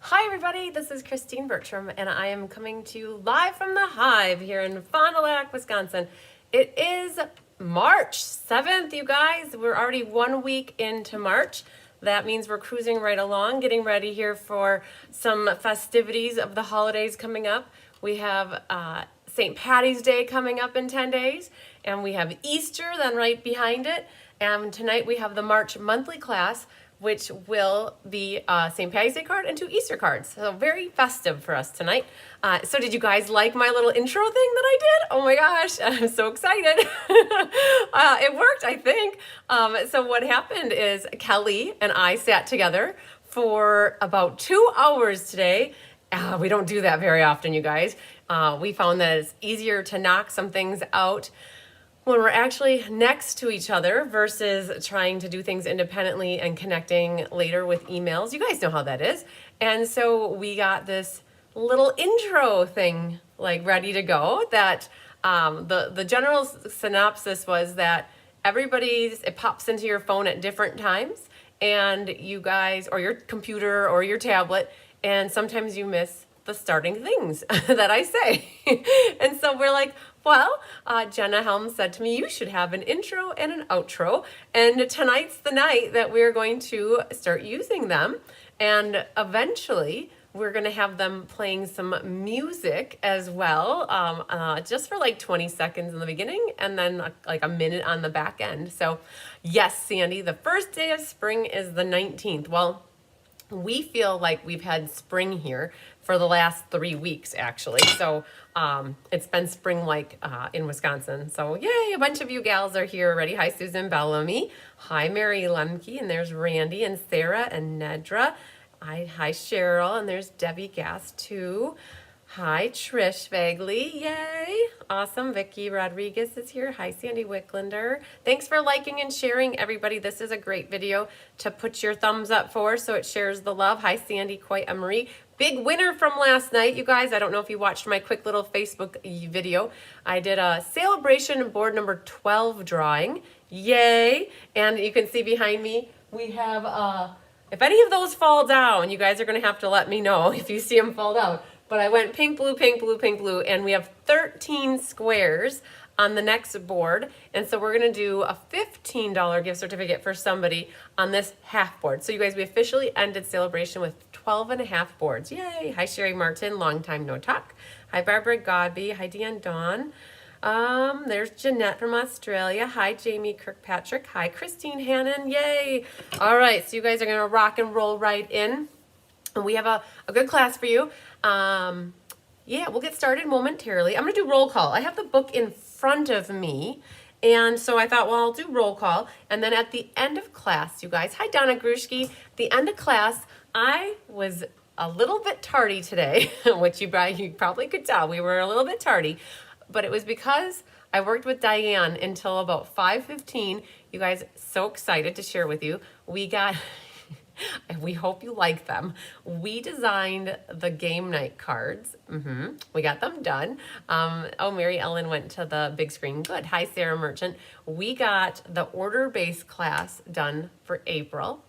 Hi everybody, this is Christine Bertram and I am coming to you live from the Hive here in Fond du Lac, Wisconsin. It is March 7th, you guys. We're already 1 week into March. That means we're cruising right along, getting ready here for some festivities of the holidays coming up. We have St. Patty's Day coming up in 10 days, and we have Easter then right behind it. And tonight we have the March monthly class, which will be St. Patty's Day card and 2 Easter cards. So very festive for us tonight. So did you guys like my little intro thing that I did? Oh my gosh, I'm so excited. It worked, I think. So what happened is Kelly and I sat together for about 2 hours today. We don't do that very often, you guys. We found that it's easier to knock some things out when we're actually next to each other versus trying to do things independently and connecting later with emails. You guys know how that is. And so we got this little intro thing like ready to go that the general synopsis was that it pops into your phone at different times, and you guys, or your computer or your tablet, and sometimes you miss the starting things that I say. And so we're like, well, Jenna Helms said to me, you should have an intro and an outro. And tonight's the night that we're going to start using them. And eventually we're going to have them playing some music as well, just for like 20 seconds in the beginning and then like a minute on the back end. So yes, Sandy, the first day of spring is the 19th. Well, we feel like we've had spring here for the last 3 weeks, actually. So it's been spring-like in Wisconsin. So yay, a bunch of you gals are here already. Hi, Susan Bellamy. Hi, Mary Lemke. And there's Randy and Sarah and Nedra. Hi, Cheryl. And there's Debbie Gass, too. Hi, Trish Vagley. Yay. Awesome. Vicky Rodriguez is here. Hi, Sandy Wicklander. Thanks for liking and sharing, everybody. This is a great video to put your thumbs up for so it shares the love. Hi, Sandy Coy Emery. Big winner from last night, you guys. I don't know if you watched my quick little Facebook video. I did a sale-a-bration board number 12 drawing. Yay. And you can see behind me, we have, if any of those fall down, you guys are going to have to let me know if you see them fall down. But I went pink, blue, pink, blue, pink, blue, and we have 13 squares on the next board. And so we're going to do a $15 gift certificate for somebody on this half board. So you guys, we officially ended sale-a-bration with 12 and a half boards. Yay. Hi, Sherry Martin. Long time no talk. Hi, Barbara Godby. Hi, Deanne Dawn. There's Jeanette from Australia. Hi, Jamie Kirkpatrick. Hi, Christine Hannon. Yay. All right. So you guys are going to rock and roll right in. And we have a good class for you. Yeah, we'll get started momentarily. I'm going to do roll call. I have the book in front of me. And so I thought, well, I'll do roll call. And then at the end of class, you guys, hi, Donna Grushke. The end of class, I was a little bit tardy today, which you probably could tell. We were a little bit tardy. But it was because I worked with Diane until about 5:15. You guys, so excited to share with you. We hope you like them. We designed the game night cards. We got them done. Mary Ellen went to the big screen. Good. Hi, Sarah Merchant. We got the order-based class done for April.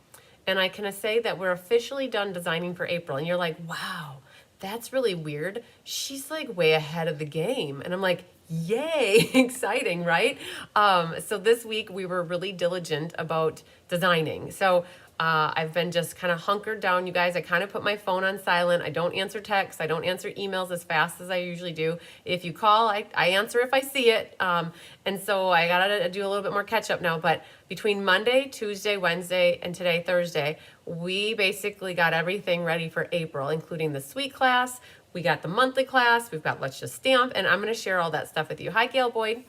And I can say that we're officially done designing for April. And you're like, wow, that's really weird. She's like way ahead of the game. And I'm like, yay, exciting, right? So this week we were really diligent about designing. So I've been just kind of hunkered down, you guys. I kind of put my phone on silent. I don't answer texts. I don't answer emails as fast as I usually do. If you call, I answer if I see it. And so I got to do a little bit more catch up now. But between Monday, Tuesday, Wednesday, and today, Thursday, we basically got everything ready for April, including the suite class. We got the monthly class. We've got Let's Just Stamp. And I'm going to share all that stuff with you. Hi, Gail Boyd.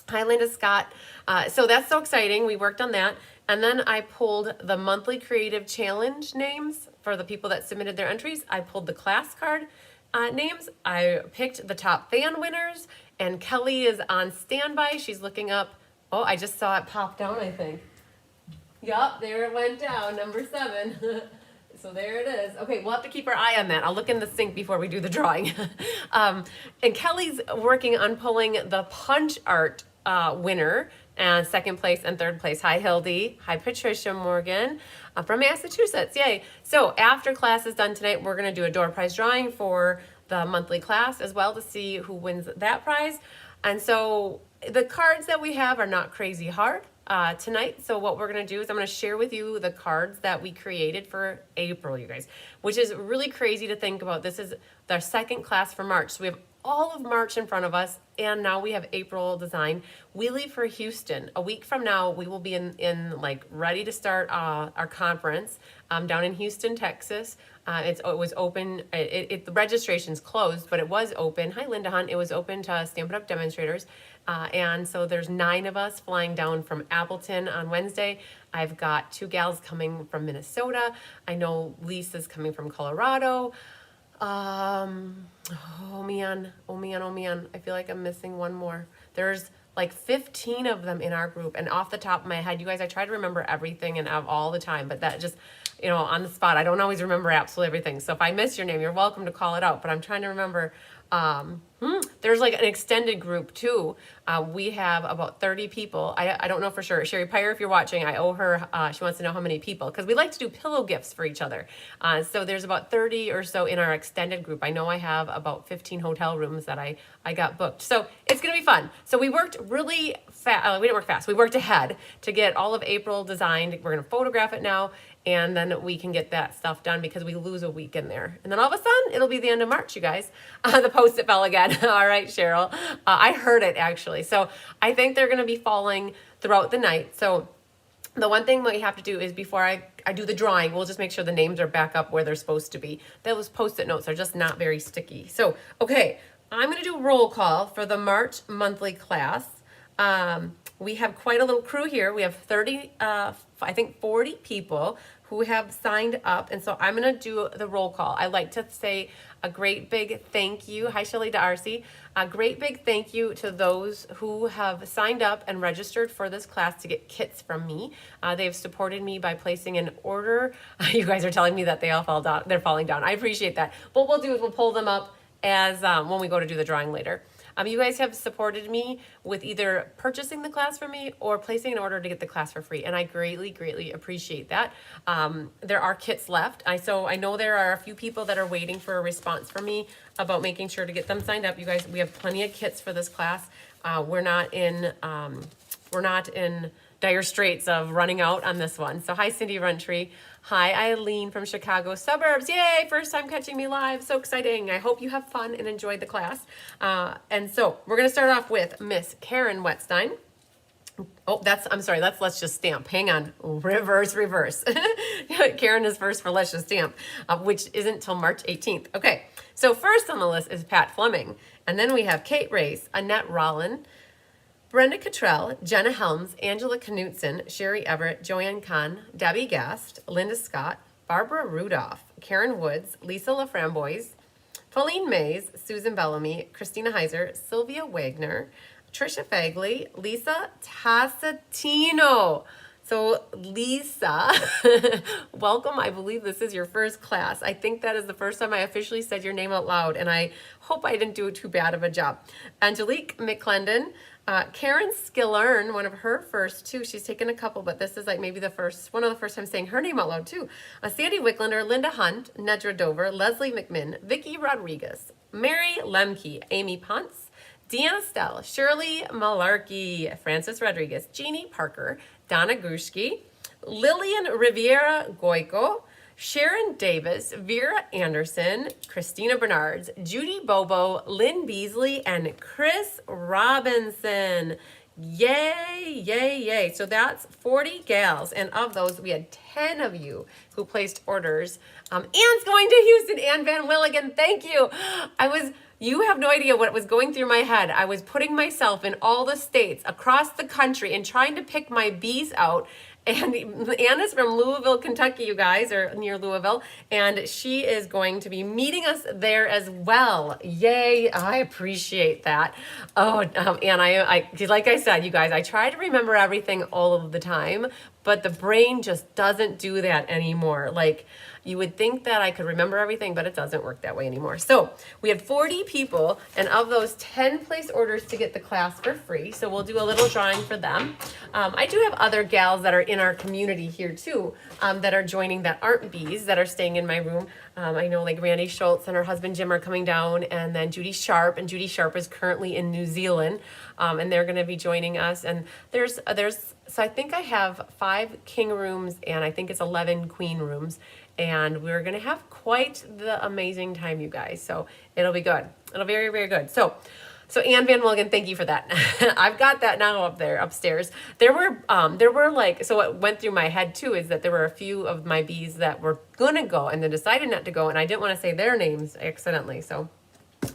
Hi, Linda Scott. So that's so exciting. We worked on that. And then I pulled the monthly creative challenge names for the people that submitted their entries. I pulled the class card names. I picked the top fan winners. And Kelly is on standby. She's looking up. Oh, I just saw it pop down, I think. Yup, there it went down, number 7. So there it is. Okay, we'll have to keep our eye on that. I'll look in the sync before we do the drawing. And Kelly's working on pulling the punch art winner and second place and third place. Hi, Hildy. Hi, Patricia Morgan. from Massachusetts. Yay. So after class is done tonight, we're going to do a door prize drawing for the monthly class as well to see who wins that prize. And so the cards that we have are not crazy hard tonight. So what we're going to do is I'm going to share with you the cards that we created for April, you guys, which is really crazy to think about. This is our second class for March. So we have all of March in front of us, and now we have April design. We leave for Houston. A week from now, we will be in like ready to start our conference down in Houston, Texas. It was open. The registration's closed, but it was open. Hi, Linda Hunt. It was open to Stampin' Up! Demonstrators. And so there's 9 of us flying down from Appleton on Wednesday. I've got 2 gals coming from Minnesota. I know Lisa's coming from Colorado. Oh man. I feel like I'm missing one more. There's like 15 of them in our group, and off the top of my head, you guys, I try to remember everything and all the time, but that just, on the spot, I don't always remember absolutely everything. So if I miss your name, you're welcome to call it out, but I'm trying to remember. There's like an extended group too. We have about 30 people. I don't know for sure. Sherry Pyre, if you're watching, I owe her, she wants to know how many people, because we like to do pillow gifts for each other. So there's about 30 or so in our extended group. I know I have about 15 hotel rooms that I got booked. So it's going to be fun. So we worked really fast. We didn't work fast. We worked ahead to get all of April designed. We're going to photograph it now, and then we can get that stuff done because we lose a week in there. And then all of a sudden, it'll be the end of March, you guys. The Post-it fell again. All right, Cheryl. I heard it, actually. So I think they're going to be falling throughout the night. So the one thing we have to do is before I do the drawing, we'll just make sure the names are back up where they're supposed to be. Those Post-it notes are just not very sticky. So, okay, I'm going to do roll call for the March monthly class. We have quite a little crew here. We have 40 people who have signed up. And so I'm going to do the roll call. I like to say a great big thank you. Hi, Shelly D'Arcy. A great big thank you to those who have signed up and registered for this class to get kits from me. They've supported me by placing an order. You guys are telling me that they all fall down. They're falling down. I appreciate that. What we'll do is we'll pull them up as when we go to do the drawing later. You guys have supported me with either purchasing the class for me or placing an order to get the class for free, and I greatly, greatly appreciate that. There are kits left. So I know there are a few people that are waiting for a response from me about making sure to get them signed up. You guys, we have plenty of kits for this class. We're not in dire straits of running out on this one. So hi, Cindy Runtree. Hi, Eileen from Chicago suburbs. Yay, first time catching me live. So exciting. I hope you have fun and enjoyed the class. And so we're going to start off with Miss Karen Wetstein. Oh, let's just stamp. Hang on. Reverse. Karen is first for Let's Just Stamp, which isn't till March 18th. Okay, so first on the list is Pat Fleming. And then we have Kate Race, Annette Rollin, Brenda Cottrell, Jenna Helms, Angela Knutson, Sherry Everett, Joanne Kahn, Debbie Gast, Linda Scott, Barbara Rudolph, Karen Woods, Lisa LaFramboise, Pauline Mays, Susan Bellamy, Christina Heiser, Sylvia Wagner, Trisha Fagley, Lisa Tassatino. So Lisa, welcome. I believe this is your first class. I think that is the first time I officially said your name out loud, and I hope I didn't do too bad of a job. Angelique McClendon, Karen Skillern, one of her first two. She's taken a couple, but this is like maybe one of the first time saying her name out loud too. Sandy Wicklander, Linda Hunt, Nedra Dover, Leslie McMinn, Vicky Rodriguez, Mary Lemke, Amy Ponce, Deanna Stell, Shirley Malarkey, Francis Rodriguez, Jeannie Parker, Donna Grushke, Lillian Riviera Goico, Sharon Davis, Vera Anderson, Christina Bernards, Judy Bobo, Lynn Beasley, and Chris Robinson. Yay. So that's 40 gals. And of those, we had 10 of you who placed orders. Anne's going to Houston. Anne Van Willigan, thank you. You have no idea what was going through my head. I was putting myself in all the states across the country and trying to pick my bees out. And Anna's from Louisville, Kentucky, you guys, or near Louisville, and she is going to be meeting us there as well. Yay, I appreciate that. Oh, and I like I said, you guys, I try to remember everything all of the time, but the brain just doesn't do that anymore. Like, you would think that I could remember everything, but it doesn't work that way anymore. So we had 40 people, and of those, 10 place orders to get the class for free. So we'll do a little drawing for them. I do have other gals that are in our community here too, that are joining that aren't bees, that are staying in my room. I know like Randy Schultz and her husband Jim are coming down, and then Judy Sharp, and Judy Sharp is currently in New Zealand, and they're going to be joining us. And so I think I have 5 king rooms, and I think it's 11 queen rooms. And we're going to have quite the amazing time, you guys. So it'll be good. It'll be very, very good. So Ann Van Wilgen, thank you for that. I've got that now up there upstairs. There were like, so what went through my head too is that there were a few of my bees that were going to go and then decided not to go. And I didn't want to say their names accidentally. So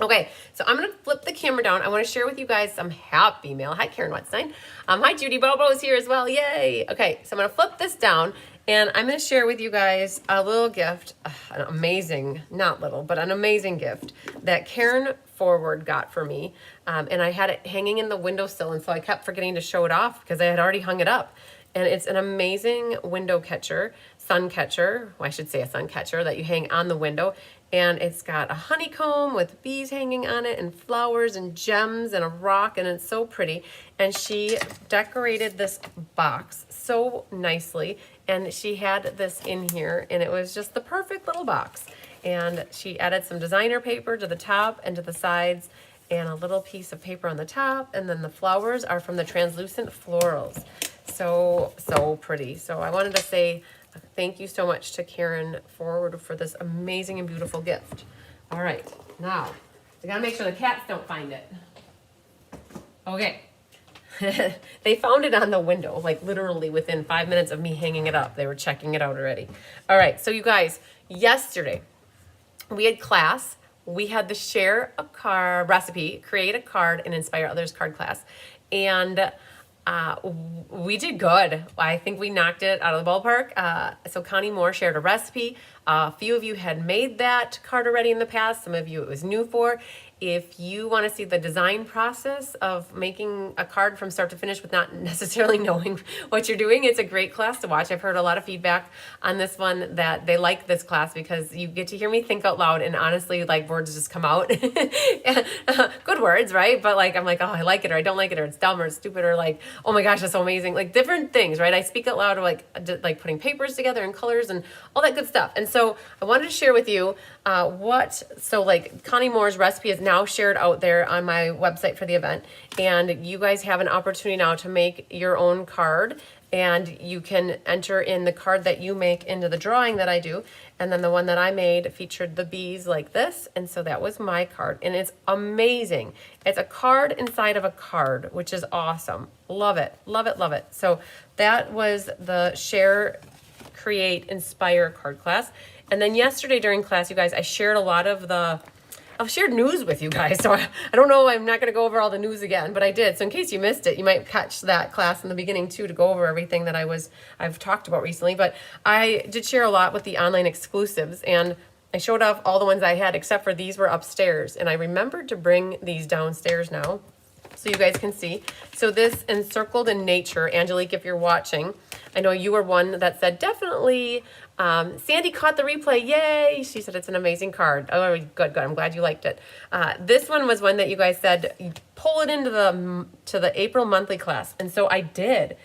okay, so I'm going to flip the camera down. I want to share with you guys some happy mail. Hi, Karen Wetstein. Hi, Judy Bobo is here as well. Yay. Okay, so I'm going to flip this down, and I'm going to share with you guys a little gift, an amazing, not little, but an amazing gift that Karen Forward got for me. And I had it hanging in the windowsill, and so I kept forgetting to show it off because I had already hung it up. And it's an amazing window catcher, sun catcher, well, I should say a sun catcher that you hang on the window. And it's got a honeycomb with bees hanging on it and flowers and gems and a rock, and it's so pretty. And she decorated this box so nicely, and she had this in here, and it was just the perfect little box. And she added some designer paper to the top and to the sides, and a little piece of paper on the top, and then the flowers are from the translucent florals. So pretty. So I wanted to say thank you so much to Karen Forward for this amazing and beautiful gift. All right, now we gotta make sure the cats don't find it. Okay. They found it on the window, like literally within 5 minutes of me hanging it up. They were checking it out already. All right, so you guys, yesterday we had class. We had the share a card recipe, create a card, and inspire others card class. And we did good. I think we knocked it out of the ballpark. So Connie Moore shared a recipe. A few of you had made that card already in the past. Some of you it was new for. If you want to see the design process of making a card from start to finish with not necessarily knowing what you're doing, it's a great class to watch. I've heard a lot of feedback on this one that they like this class because you get to hear me think out loud, and honestly, like, words just come out. Good words, right? But like, I'm like, oh, I like it, or I don't like it, or it's dumb, or it's stupid, or like, oh my gosh, that's so amazing. Like different things, right? I speak out loud, or like putting papers together and colors and all that good stuff. And so I wanted to share with you like Connie Moore's recipe is now shared out there on my website for the event, and you guys have an opportunity now to make your own card, and you can enter in the card that you make into the drawing that I do. And then the one that I made featured the bees like this, and so that was my card, and it's amazing. It's a card inside of a card, which is awesome. Love it, love it, love it. So that was the Share, Create, Inspire card class. And then yesterday during class, you guys, I shared a lot of I've shared news with you guys, so I don't know, I'm not going to go over all the news again, but I did. So in case you missed it, you might catch that class in the beginning too to go over everything that I've talked about recently. But I did share a lot with the online exclusives, and I showed off all the ones I had except for these were upstairs, and I remembered to bring these downstairs now so you guys can see. So this Encircled in Nature, Angelique, if you're watching, I know you were one that said definitely. Sandy caught the replay. Yay! She said it's an amazing card. Oh, good. I'm glad you liked it. This one was one that you guys said pull it into the April monthly class, and so I did.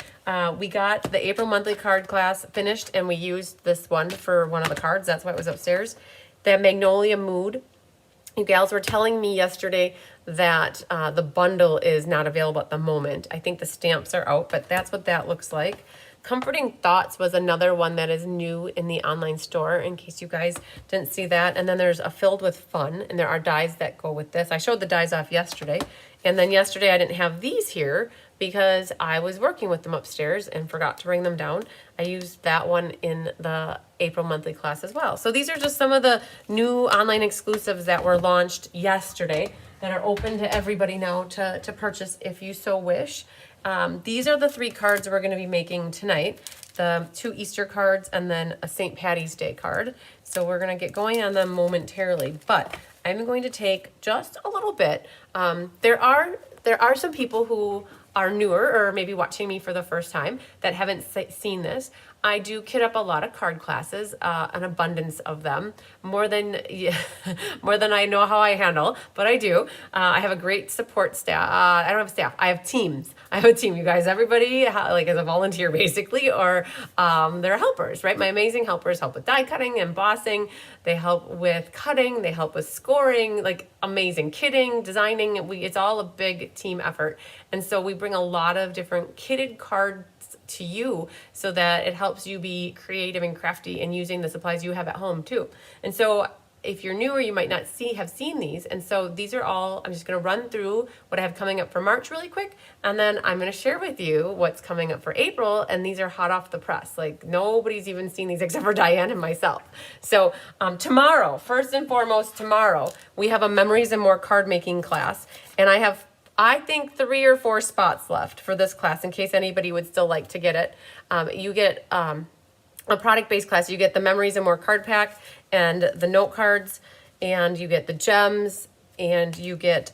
We got the April monthly card class finished, and we used this one for one of the cards. That's why it was upstairs. The Magnolia Mood. You gals were telling me yesterday that the bundle is not available at the moment. I think the stamps are out, but that's what that looks like. Comforting Thoughts was another one that is new in the online store, in case you guys didn't see that. And then there's a Filled with Fun, and there are dies that go with this. I showed the dies off yesterday. And then yesterday I didn't have these here because I was working with them upstairs and forgot to bring them down. I used that one in the April monthly class as well. So these are just some of the new online exclusives that were launched yesterday that are open to everybody now to purchase if you so wish. These are the 3 cards we're going to be making tonight. The 2 Easter cards and then a St. Patty's Day card. So we're going to get going on them momentarily, but I'm going to take just a little bit. There are some people who are newer or maybe watching me for the first time that haven't seen this, I do kit up a lot of card classes, an abundance of them, more than more than I know how I handle, but I do. I have a great support staff. I don't have staff. I have teams. I have a team, you guys. Everybody like is a volunteer basically, or they're helpers, right? My amazing helpers help with die cutting, embossing. They help with cutting. They help with scoring, like amazing kitting, designing. It's all a big team effort, and so we bring a lot of different kitted cards to you so that it helps you be creative and crafty and using the supplies you have at home too. And so if you're newer, you might not have seen these. And so these are all, I'm just going to run through what I have coming up for March really quick. And then I'm going to share with you what's coming up for April. And these are hot off the press. Like nobody's even seen these except for Diane and myself. So tomorrow, first and foremost, tomorrow, we have a Memories and More card making class. And I think 3 or 4 spots left for this class in case anybody would still like to get it. You get a product-based class. You get the Memories and More card pack and the note cards, and you get the gems, and you get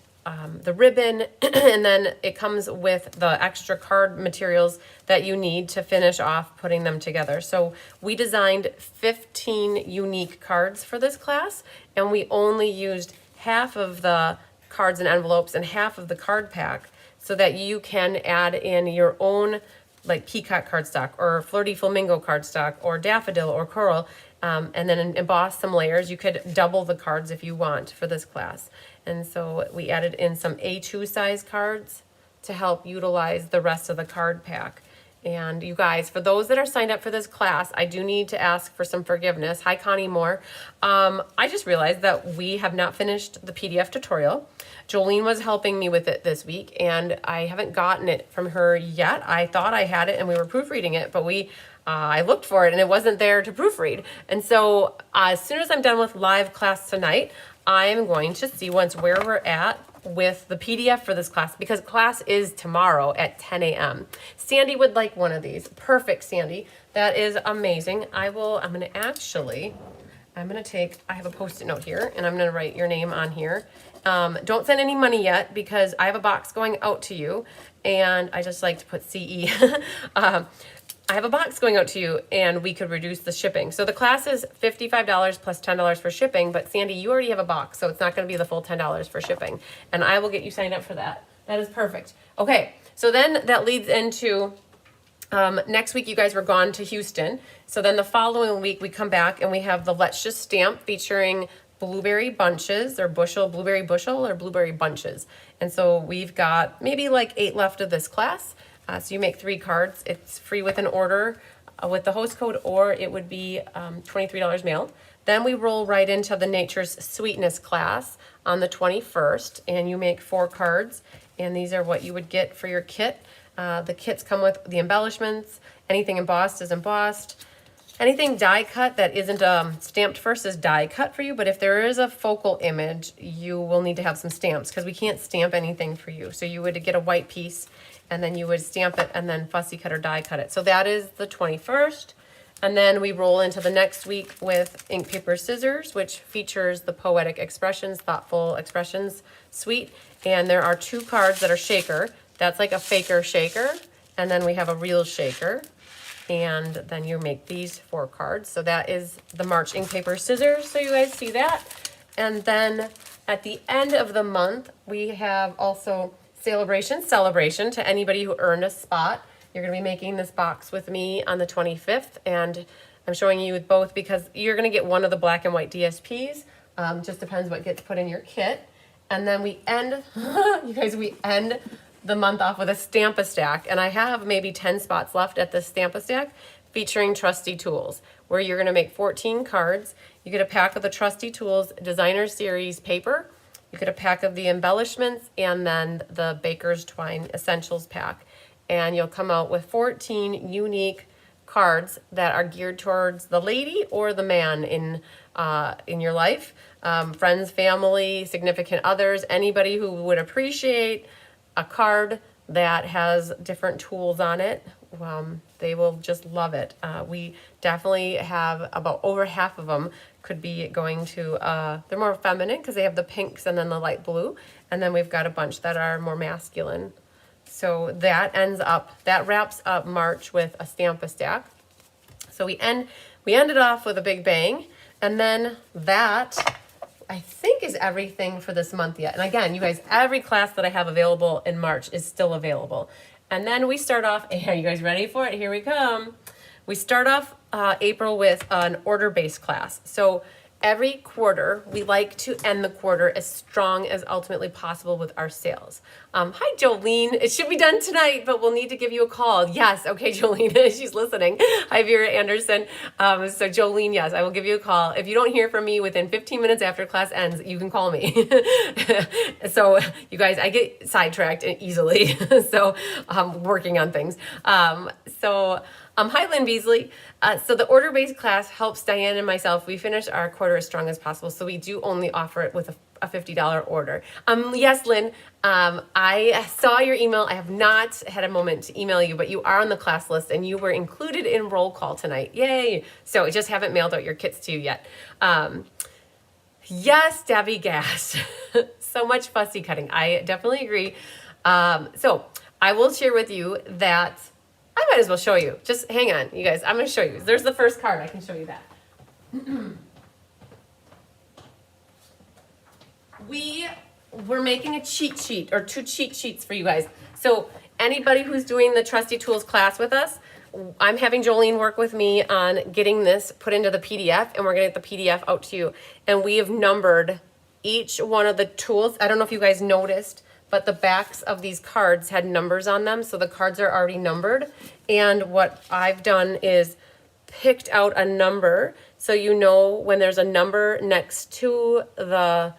the ribbon, and then it comes with the extra card materials that you need to finish off putting them together. So we designed 15 unique cards for this class, and we only used half of the cards and envelopes and half of the card pack so that you can add in your own like peacock cardstock or flirty flamingo cardstock or daffodil or coral, and then emboss some layers. You could double the cards if you want for this class. And so we added in some A2 size cards to help utilize the rest of the card pack. And you guys, for those that are signed up for this class, I do need to ask for some forgiveness. Hi, Connie Moore. I just realized that we have not finished the PDF tutorial. Jolene was helping me with it this week, and I haven't gotten it from her yet. I thought I had it, and we were proofreading it, but I looked for it, and it wasn't there to proofread. And so as soon as I'm done with live class tonight, I'm going to see where we're at with the PDF for this class, because class is tomorrow at 10 a.m. Sandy would like one of these. Perfect, Sandy. That is amazing. I have a Post-it note here, and I'm going to write your name on here. Don't send any money yet because I have a box going out to you, and I just like to put CE. I have a box going out to you, and we could reduce the shipping. So the class is $55 plus $10 for shipping, but Sandy, you already have a box, so it's not going to be the full $10 for shipping, and I will get you signed up for that. That is perfect. Okay, so then that leads into next week. You guys were gone to Houston, so then the following week we come back and we have the Let's Just Stamp featuring blueberry bunches or blueberry bushel or blueberry bunches. And so we've got maybe like 8 left of this class. So you make 3 cards. It's free with an order with the host code, or it would be $23 mailed. Then we roll right into the Nature's Sweetness class on the 21st, and you make 4 cards, and these are what you would get for your kit. The kits come with the embellishments. Anything embossed is embossed. Anything die cut that isn't stamped first is die cut for you, but if there is a focal image, you will need to have some stamps because we can't stamp anything for you. So you would get a white piece, and then you would stamp it and then fussy cut or die cut it. So that is the 21st. And then we roll into the next week with ink, paper, scissors, which features the Poetic Expressions, Thoughtful Expressions suite. And there are 2 cards that are shaker. That's like a faker shaker. And then we have a real shaker. And then you make these 4 cards. So that is the March ink, paper, scissors. So you guys see that. And then at the end of the month, we have also celebration to anybody who earned a spot. You're going to be making this box with me on the 25th, and I'm showing you both because you're going to get one of the black and white DSPs. Just depends what gets put in your kit. And then we end, you guys, we end the month off with a Stamp-a-Stack, and I have maybe 10 spots left at the Stamp-a-Stack featuring Trusty Tools, where you're going to make 14 cards. You get a pack of the Trusty Tools Designer Series paper. You get a pack of the embellishments and then the Baker's Twine Essentials pack. And you'll come out with 14 unique cards that are geared towards the lady or the man in your life. Friends, family, significant others, anybody who would appreciate a card that has different tools on it. They will just love it. We definitely have about over half of them could be going to, they're more feminine because they have the pinks and then the light blue. And then we've got a bunch that are more masculine. So that wraps up March with a Stamp-A-Stack. So we ended off with a big bang, and then that I think is everything for this month yet. And again, you guys, every class that I have available in March is still available. And then we start off, are you guys ready for it? Here we come. We start off April with an order-based class. So every quarter, we like to end the quarter as strong as ultimately possible with our sales. Hi, Jolene. It should be done tonight, but we'll need to give you a call. Yes, okay, Jolene, she's listening. Hi, Vera Anderson. So Jolene, yes, I will give you a call. If you don't hear from me within 15 minutes after class ends, you can call me. So you guys, I get sidetracked easily. So I'm working on things. Hi, Lynn Beasley. So the order-based class helps Diane and myself. We finish our quarter as strong as possible, so we do only offer it with a $50 order. Yes, Lynn, I saw your email. I have not had a moment to email you, but you are on the class list, and you were included in roll call tonight. Yay! So I just haven't mailed out your kits to you yet. Yes, Debbie Gass. So much fussy cutting. I definitely agree. So I will share with you that I might as well show you. Just hang on, you guys. I'm going to show you. There's the first card. I can show you that. We're making a cheat sheet, or 2 cheat sheets for you guys. So anybody who's doing the Trusty Tools class with us, I'm having Jolene work with me on getting this put into the PDF, and we're going to get the PDF out to you. And we have numbered each one of the tools. I don't know if you guys noticed, but the backs of these cards had numbers on them, so the cards are already numbered. And what I've done is picked out a number, so you know when there's a number next to the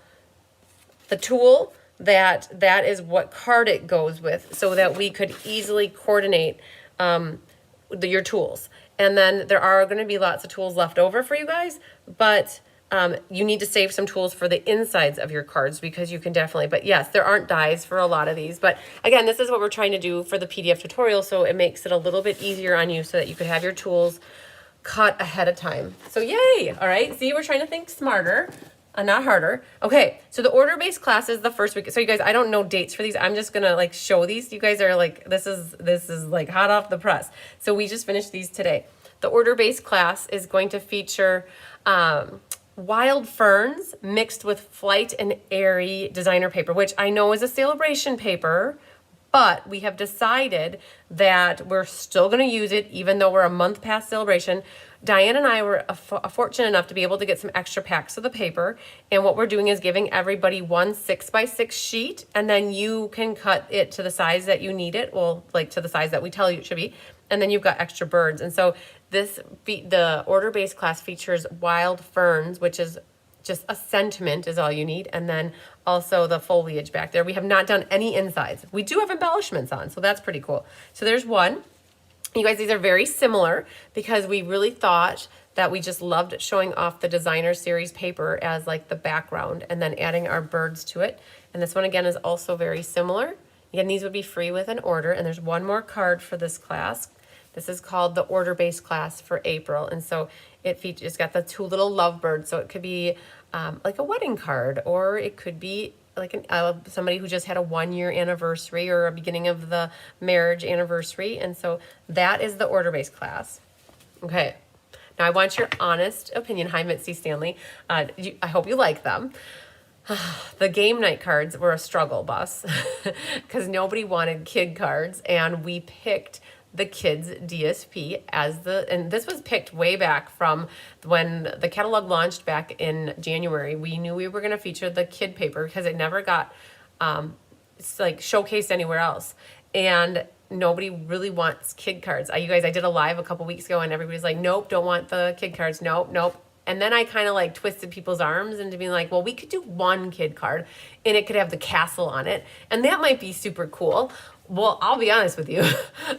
tool, that is what card it goes with, so that we could easily coordinate your tools. And then there are going to be lots of tools left over for you guys, but you need to save some tools for the insides of your cards, because you can definitely, but yes, there aren't dies for a lot of these. But again, this is what we're trying to do for the PDF tutorial, so it makes it a little bit easier on you so that you could have your tools cut ahead of time. So yay! All right, see, we're trying to think smarter, not harder. Okay, so the order-based class is the first week. So you guys, I don't know dates for these. I'm just gonna like show these. You guys are like, this is like hot off the press. So we just finished these today. The order-based class is going to feature wild ferns mixed with flight and airy designer paper, which I know is a sale-a-bration paper, but we have decided that we're still going to use it even though we're a month past sale-a-bration. Diane and I were fortunate enough to be able to get some extra packs of the paper, and what we're doing is giving everybody one 6x6 sheet, and then you can cut it to the size that you need it, well, like to the size that we tell you it should be, and then you've got extra birds. And so the order-based class features wild ferns, which is just a sentiment is all you need, and then also the foliage back there. We have not done any insides. We do have embellishments on, so that's pretty cool. So there's one. You guys, these are very similar because we really thought that we just loved showing off the designer series paper as like the background and then adding our birds to it. And this one again is also very similar. Again, these would be free with an order, and there's one more card for this class. This is called the order-based class for April, and so it's got the 2 little lovebirds, so it could be like a wedding card, or it could be like somebody who just had a 1-year anniversary or a beginning of the marriage anniversary. And so that is the order-based class. Okay, now I want your honest opinion. Hi, Mitzi Stanley. I hope you like them. The game night cards were a struggle bus because nobody wanted kid cards, and we picked the kids DSP as and this was picked way back from when the catalog launched back in January. We knew we were going to feature the kid paper because it never got like showcased anywhere else, and nobody really wants kid cards. You guys, I did a live a couple weeks ago, and everybody's like, nope, don't want the kid cards, nope. And then I kind of like twisted people's arms into being like, well, we could do one kid card and it could have the castle on it, and that might be super cool. Well, I'll be honest with you,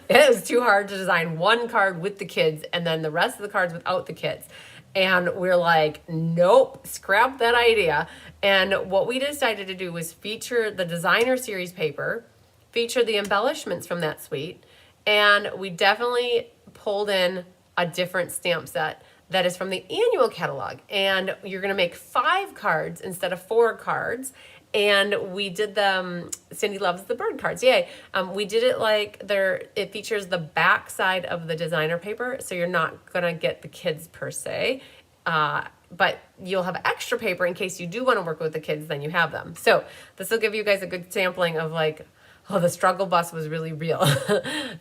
it was too hard to design one card with the kids and then the rest of the cards without the kids. And we're like, nope, scrap that idea. And what we decided to do was feature the designer series paper, feature the embellishments from that suite, and we definitely pulled in a different stamp set that is from the annual catalog. And you're gonna make 5 cards instead of 4 cards. And we did the, Cindy loves the bird cards, yay. We did it like it features the back side of the designer paper, so you're not gonna get the kids per se. But you'll have extra paper in case you do want to work with the kids, then you have them. So this will give you guys a good sampling of like, oh, the struggle bus was really real.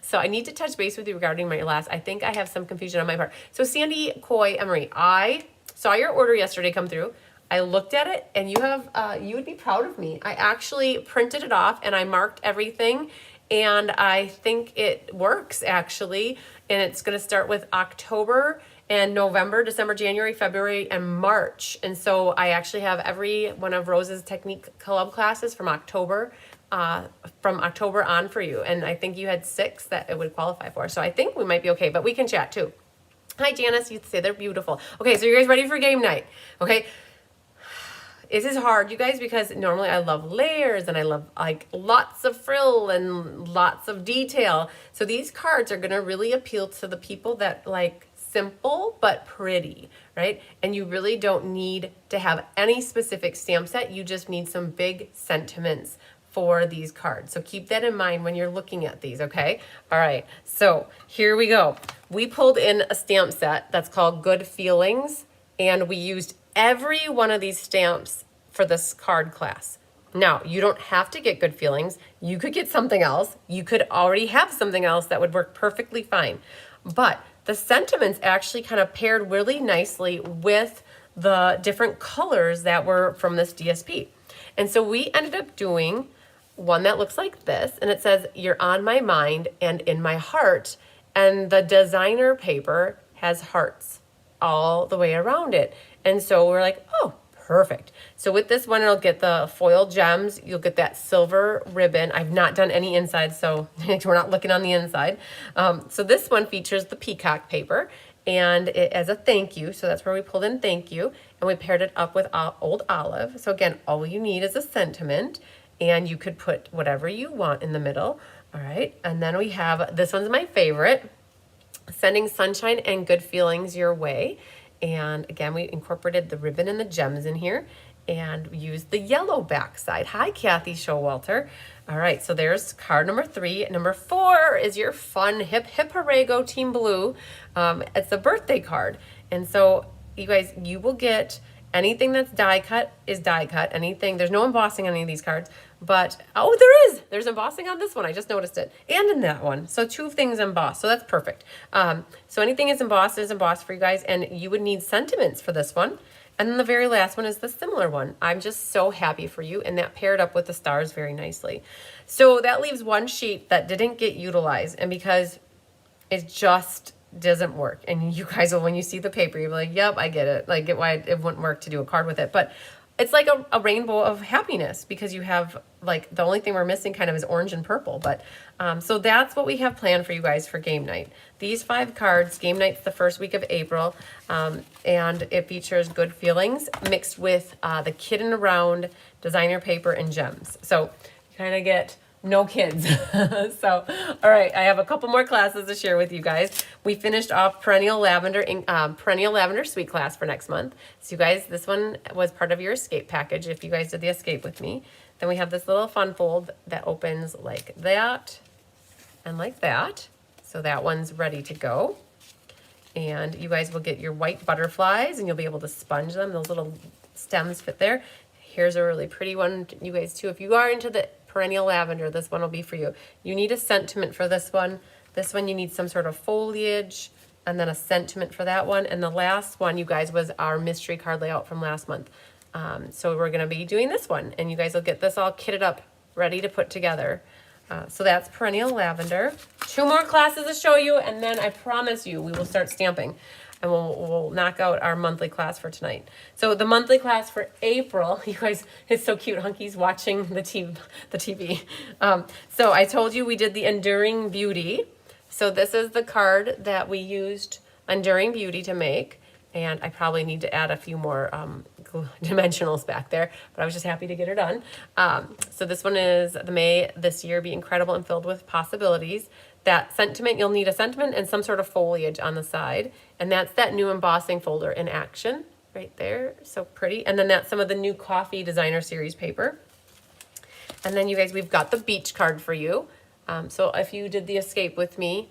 So I need to touch base with you regarding my last. I think I have some confusion on my part. So Sandy, Coy, Emery, I saw your order yesterday come through. I looked at it, and you would be proud of me. I actually printed it off and I marked everything, and I think it works actually. And it's going to start with October and November, December, January, February, and March. And so I actually have every one of Rose's Technique Club classes from October on for you. And I think you had 6 that it would qualify for. So I think we might be okay, but we can chat too. Hi, Janice. You say they're beautiful. Okay, so you guys ready for game night? Okay. This is hard, you guys, because normally I love layers and I love like lots of frill and lots of detail. So these cards are going to really appeal to the people that like simple but pretty, right? And you really don't need to have any specific stamp set. You just need some big sentiments for these cards. So keep that in mind when you're looking at these, okay? All right, so here we go. We pulled in a stamp set that's called Good Feelings, and we used every one of these stamps for this card class. Now, you don't have to get Good Feelings. You could get something else. You could already have something else that would work perfectly fine. But the sentiments actually kind of paired really nicely with the different colors that were from this DSP. And so we ended up doing one that looks like this, and it says, "You're on my mind and in my heart." And the designer paper has hearts all the way around it. And so we're like, oh, perfect. So with this one, it'll get the foil gems. You'll get that silver ribbon. I've not done any inside, so we're not looking on the inside. So this one features the peacock paper, and it as a thank you. So that's where we pulled in thank you, and we paired it up with old olive. So again, all you need is a sentiment, and you could put whatever you want in the middle. All right, and then we have, this one's my favorite, Sending Sunshine and Good Feelings Your Way. And again, we incorporated the ribbon and the gems in here and used the yellow backside. Hi, Kathy Showalter. All right, so there's card number 3. Number 4 is your fun Hip Hip Hooray Go Team Blue. It's a birthday card. And so you guys, you will get anything that's die cut is die cut. Anything, there's no embossing on any of these cards, but, oh, there's embossing on this one. I just noticed it. And in that one. So 2 things embossed. So that's perfect. So anything is embossed for you guys. And you would need sentiments for this one. And then the very last one is the similar one. I'm just so happy for you. And that paired up with the stars very nicely. So that leaves one sheet that didn't get utilized. And because it just doesn't work. And you guys will, when you see the paper, you'll be like, yep, I get it. Like, why it wouldn't work to do a card with it. But it's like a rainbow of happiness, because you have, like, the only thing we're missing kind of is orange and purple. But so that's what we have planned for you guys for game night. These 5 cards, game night's the first week of April, and it features Good Feelings mixed with the Kiddin' Around designer paper and gems. So you kind of get no kids. So, all right, I have a couple more classes to share with you guys. We finished off Perennial Lavender Suite class for next month. So you guys, this one was part of your escape package if you guys did the escape with me. Then we have this little fun fold that opens like that and like that. So that one's ready to go. And you guys will get your white butterflies, and you'll be able to sponge them. Those little stems fit there. Here's a really pretty one, you guys, too. If you are into the Perennial Lavender, this one will be for you. You need a sentiment for this one. This one you need some sort of foliage, and then a sentiment for that one. And the last one, you guys, was our mystery card layout from last month. So we're going to be doing this one, and you guys will get this all kitted up, ready to put together. So that's Perennial Lavender. 2 more classes to show you, and then I promise you we will start stamping. And we'll knock out our monthly class for tonight. So the monthly class for April, you guys, it's so cute. Hunky's watching the TV. So I told you we did the Enduring Beauty. So this is the card that we used Enduring Beauty to make. And I probably need to add a few more dimensionals back there, but I was just happy to get her done. So this one is the May this year be incredible and filled with possibilities. That sentiment, you'll need a sentiment and some sort of foliage on the side. And that's that new embossing folder in action right there. So pretty. And then that's some of the new coffee designer series paper. And then you guys, we've got the beach card for you. So if you did the escape with me,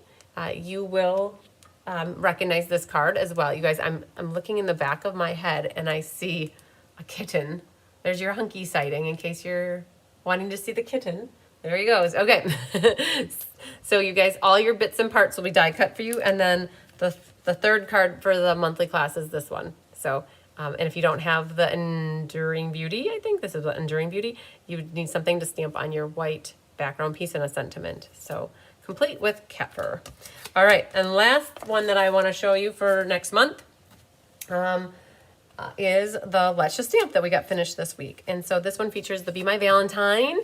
you will recognize this card as well. You guys, I'm looking in the back of my head and I see a kitten. There's your hunky sighting in case you're wanting to see the kitten. There he goes. Okay. So you guys, all your bits and parts will be die cut for you. And then the third card for the monthly class is this one. So, and if you don't have the Enduring Beauty, I think this is the Enduring Beauty, you need something to stamp on your white background piece and a sentiment. So complete with cat fur. All right. And last one that I want to show you for next month is the Let's Just Stamp that we got finished this week. And so this one features the Be My Valentine.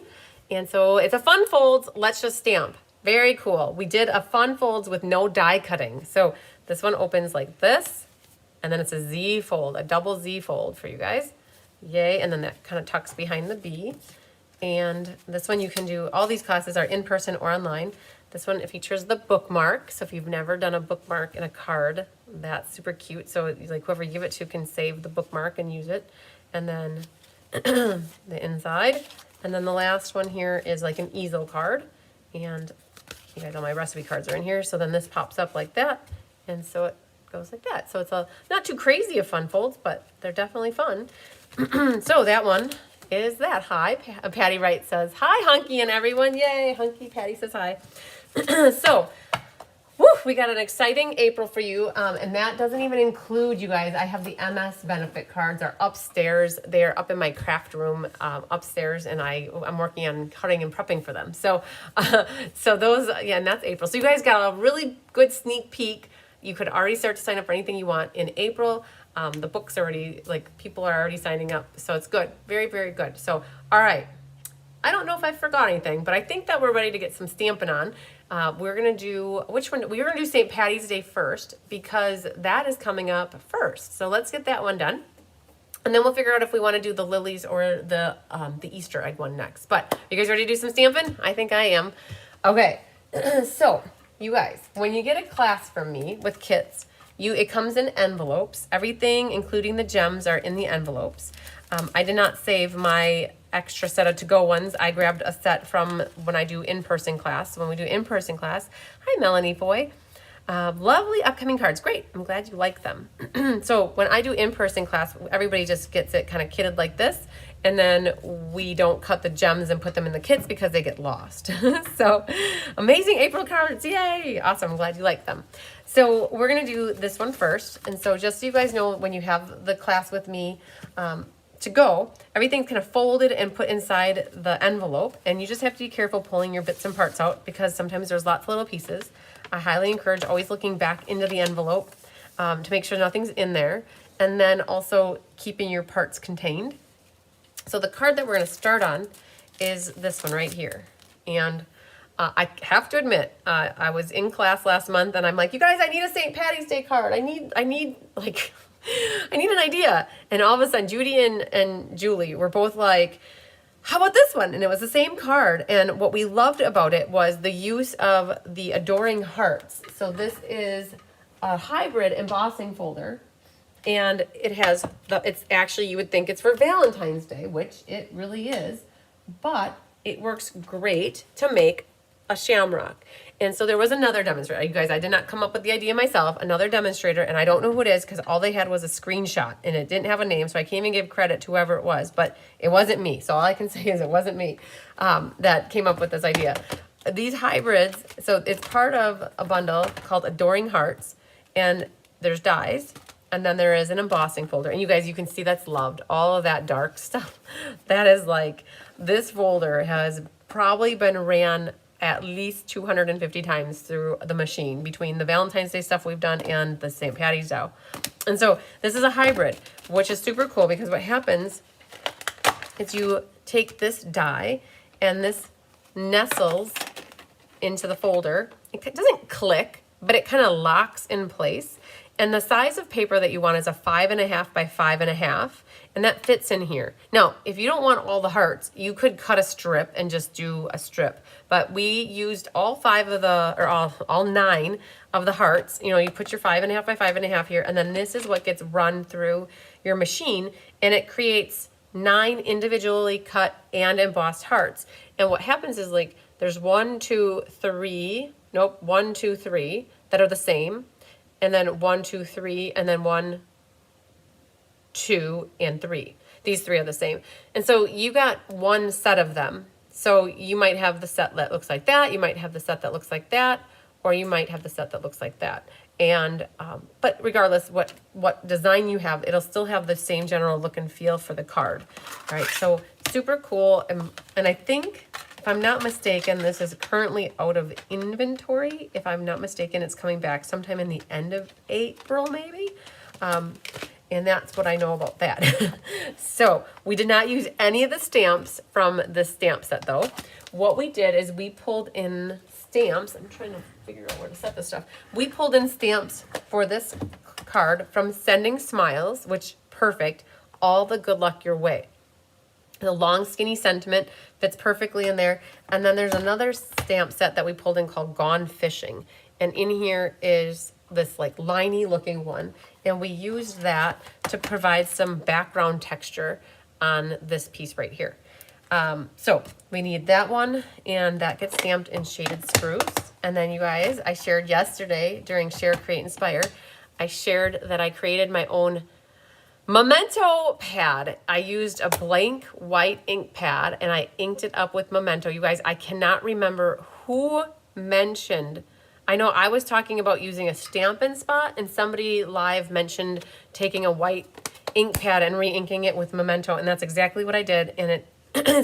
And so it's a fun folds, Let's Just Stamp. Very cool. We did a fun folds with no die cutting. So this one opens like this, and then it's a Z fold, a double Z fold for you guys. Yay, and then that kind of tucks behind the B. And this one you can do, all these classes are in person or online. This one, it features the bookmark. So if you've never done a bookmark in a card, that's super cute. So like whoever you give it to can save the bookmark and use it. And then the inside. And then the last one here is like an easel card. And you guys, all my recipe cards are in here. So then this pops up like that. And so it goes like that. So it's a not too crazy of fun folds, but they're definitely fun. So that one is that. Hi, Patty Wright says, hi, Hunky and everyone. Yay, Hunky, Patty says hi. So, woo, we got an exciting April for you. And that doesn't even include, you guys, I have the MS benefit cards are upstairs. They're up in my craft room upstairs, and I'm working on cutting and prepping for them. So, so those, yeah, and that's April. So you guys got a really good sneak peek. You could already start to sign up for anything you want in April. The book's already, like, people are already signing up. So it's good. Very, very good. So, all right. I don't know if I forgot anything, but I think that we're ready to get some stamping on. We're going to do, which one? We're going to do St. Patty's Day first because that is coming up first. So let's get that one done. And then we'll figure out if we want to do the lilies or the Easter egg one next. But you guys ready to do some stamping? I think I am. Okay. So you guys, when you get a class from me with kits, it comes in envelopes. Everything, including the gems, are in the envelopes. I did not save my extra set of to-go ones. I grabbed a set from when I do in-person class. So when we do in-person class, hi, Melanie Foy. Lovely upcoming cards. Great. I'm glad you like them. So when I do in-person class, everybody just gets it kind of kitted like this. And then we don't cut the gems and put them in the kits because they get lost. So amazing April cards. Yay. Awesome. I'm glad you like them. So we're going to do this one first. And so just so you guys know, when you have the class with me, to go, everything's kind of folded and put inside the envelope, and you just have to be careful pulling your bits and parts out because sometimes there's lots of little pieces. I highly encourage always looking back into the envelope to make sure nothing's in there, and then also keeping your parts contained. So the card that we're going to start on is this one right here. And I have to admit, I was in class last month and I'm like, you guys, I need a St. Patty's Day card. I need like I need an idea. And all of a sudden, Judy and Julie were both like, how about this one? And it was the same card. And what we loved about it was the use of the Adoring Hearts. So this is a hybrid embossing folder. And it has, it's actually, you would think it's for Valentine's Day, which it really is. But it works great to make a shamrock. And so there was another demonstrator. You guys, I did not come up with the idea myself. Another demonstrator, and I don't know who it is because all they had was a screenshot and it didn't have a name, so I can't even give credit to whoever it was, but it wasn't me. So all I can say is it wasn't me that came up with this idea. These hybrids, so it's part of a bundle called Adoring Hearts, and there's dies, and then there is an embossing folder. And you guys, you can see that's loved. All of that dark stuff. That is like, this folder has probably been ran at least 250 times through the machine between the Valentine's Day stuff we've done and the St. Patty's Day. And so this is a hybrid, which is super cool because what happens is you take this die and this nestles into the folder. It doesn't click, but it kind of locks in place. And the size of paper that you want is a 5.5 by 5.5, and that fits in here. Now, if you don't want all the hearts, you could cut a strip and just do a strip. But we used all 5 of the, or all 9 of the hearts. You know, you put your 5.5 by 5.5 here, and then this is what gets run through your machine, and it creates 9 individually cut and embossed hearts. And what happens is, like, there's 1, 2, 3, nope, 1, 2, 3 that are the same. And then 1, 2, 3, and then 1, 2, and 3. These 3 are the same. And so you got one set of them. So you might have the set that looks like that. You might have the set that looks like that. Or you might have the set that looks like that. And, but regardless what design you have, it'll still have the same general look and feel for the card. All right, so super cool. And I think, if I'm not mistaken, this is currently out of inventory. If I'm not mistaken, it's coming back sometime in the end of April, maybe. And that's what I know about that. So we did not use any of the stamps from this stamp set, though. What we did is we pulled in stamps. I'm trying to figure out where to set this stuff. We pulled in stamps for this card from Sending Smiles, which, perfect. All the good luck your way. The long skinny sentiment fits perfectly in there. And then there's another stamp set that we pulled in called Gone Fishing. And in here is this like liney looking one. And we used that to provide some background texture on this piece right here. So we need that one, and that gets stamped in shaded spruce. And then you guys, I shared yesterday during Share, Create, Inspire, I shared that I created my own memento pad. I used a blank white ink pad and I inked it up with memento. You guys, I cannot remember who mentioned, I know I was talking about using a Stampin' Spot, and somebody live mentioned taking a white ink pad and re-inking it with memento, and that's exactly what I did, and it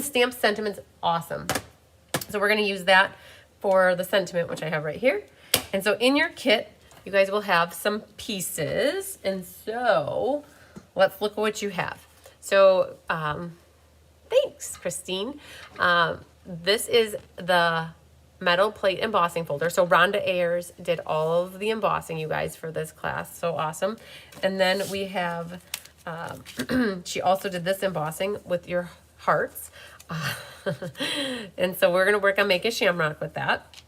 stamps sentiments awesome. So we're gonna use that for the sentiment, which I have right here. And so in your kit, you guys will have some pieces, and so let's look at what you have. So, thanks, Christine. This is the metal plate embossing folder. So Rhonda Ayers did all of the embossing, you guys, for this class. So awesome. And then we have, she also did this embossing with your hearts. And so we're going to work on making shamrock with that.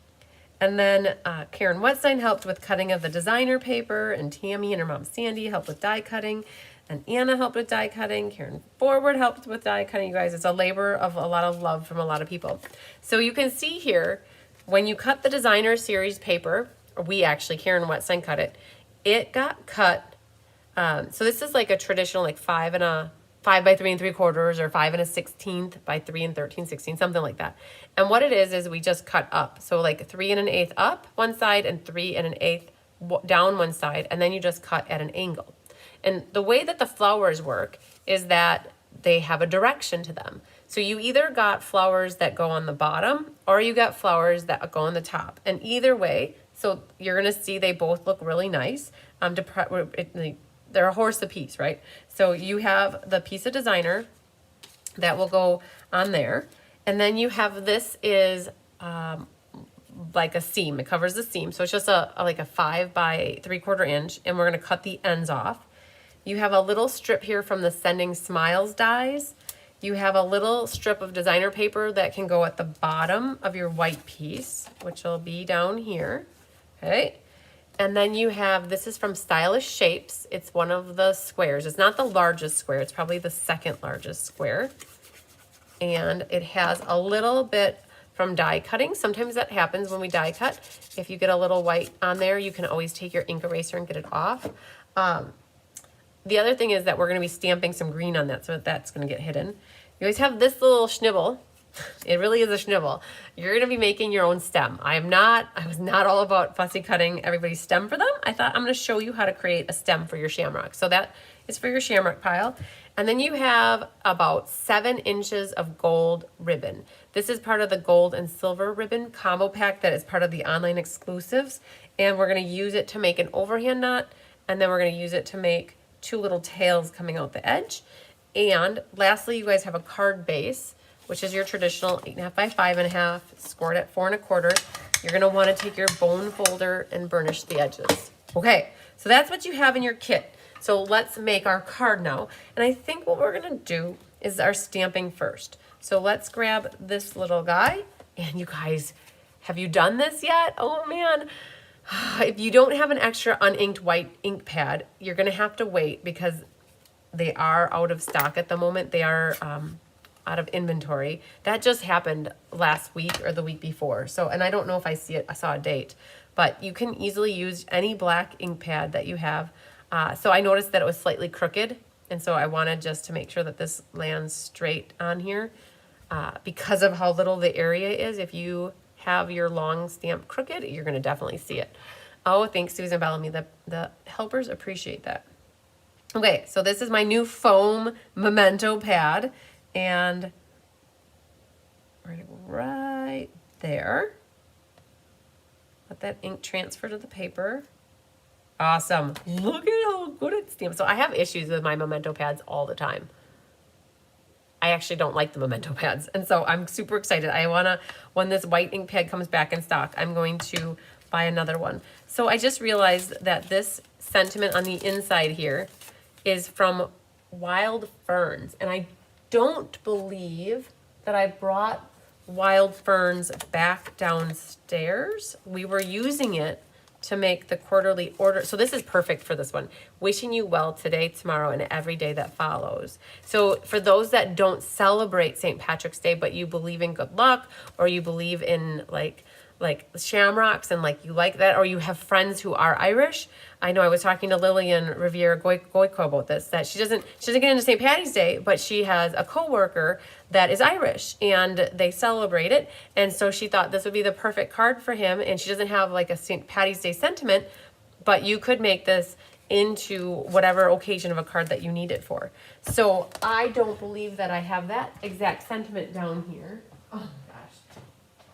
And then Karen Wetstein helped with cutting of the designer paper, and Tammy and her mom Sandy helped with die cutting, and Anna helped with die cutting. Karen Forward helped with die cutting. You guys, it's a labor of a lot of love from a lot of people. So you can see here, when you cut the designer series paper, or we actually, Karen Wetstein cut it, it got cut. So this is like a traditional, like 5 by 3 3/4, or 5 1/16 by 3 13/16, something like that. And what it is we just cut up. So like 3 1/8 up one side and 3 1/8 down one side, and then you just cut at an angle. And the way that the flowers work is that they have a direction to them. So you either got flowers that go on the bottom, or you got flowers that go on the top. And either way, so you're gonna see they both look really nice. They're a horse apiece, right? So you have the piece of designer that will go on there. And then you have, this is like a seam. It covers the seam. So it's just like a 5 by 3/4 inch, and we're gonna cut the ends off. You have a little strip here from the Sending Smiles dies. You have a little strip of designer paper that can go at the bottom of your white piece, which will be down here, okay? And then you have, this is from Stylish Shapes. It's one of the squares. It's not the largest square. It's probably the second largest square. And it has a little bit from die cutting. Sometimes that happens when we die cut. If you get a little white on there, you can always take your ink eraser and get it off. The other thing is that we're going to be stamping some green on that, so that's going to get hidden. You always have this little schnibble. It really is a schnibble. You're going to be making your own stem. I was not all about fussy cutting everybody's stem for them. I thought I'm going to show you how to create a stem for your shamrock. So that is for your shamrock pile. And then you have about 7 inches of gold ribbon. This is part of the gold and silver ribbon combo pack that is part of the online exclusives. And we're going to use it to make an overhand knot. And then we're going to use it to make 2 little tails coming out the edge. And lastly, you guys have a card base, which is your traditional 8.5 by 5.5, scored at 4 1/4. You're going to want to take your bone folder and burnish the edges. Okay, so that's what you have in your kit. So let's make our card now. And I think what we're gonna do is our stamping first. So let's grab this little guy. And you guys, have you done this yet? Oh man. If you don't have an extra uninked white ink pad, you're gonna have to wait because they are out of stock at the moment. They are out of inventory. That just happened last week or the week before. So, and I don't know if I saw a date, but you can easily use any black ink pad that you have. So I noticed that it was slightly crooked. And so I wanted just to make sure that this lands straight on here because of how little the area is. If you have your long stamp crooked, you're going to definitely see it. Oh, thanks, Susan Bellamy. The helpers appreciate that. Okay, so this is my new foam memento pad, and right there. Let that ink transfer to the paper. Awesome. Look at how good it stamps. So I have issues with my memento pads all the time. I actually don't like the memento pads. And so I'm super excited. When this white ink pad comes back in stock, I'm going to buy another one. So I just realized that this sentiment on the inside here is from Wild Ferns. And I don't believe that I brought Wild Ferns back downstairs. We were using it to make the quarterly order. So this is perfect for this one. Wishing you well today, tomorrow, and every day that follows. So for those that don't celebrate St. Patrick's Day, but you believe in good luck, or you believe in like shamrocks and like you like that, or you have friends who are Irish. I know I was talking to Lillian Riviere Goico about this, that she doesn't get into St. Patty's Day, but she has a coworker that is Irish and they celebrate it. And so she thought this would be the perfect card for him. And she doesn't have like a St. Patty's Day sentiment, but you could make this into whatever occasion of a card that you need it for. So I don't believe that I have that exact sentiment down here. Oh gosh.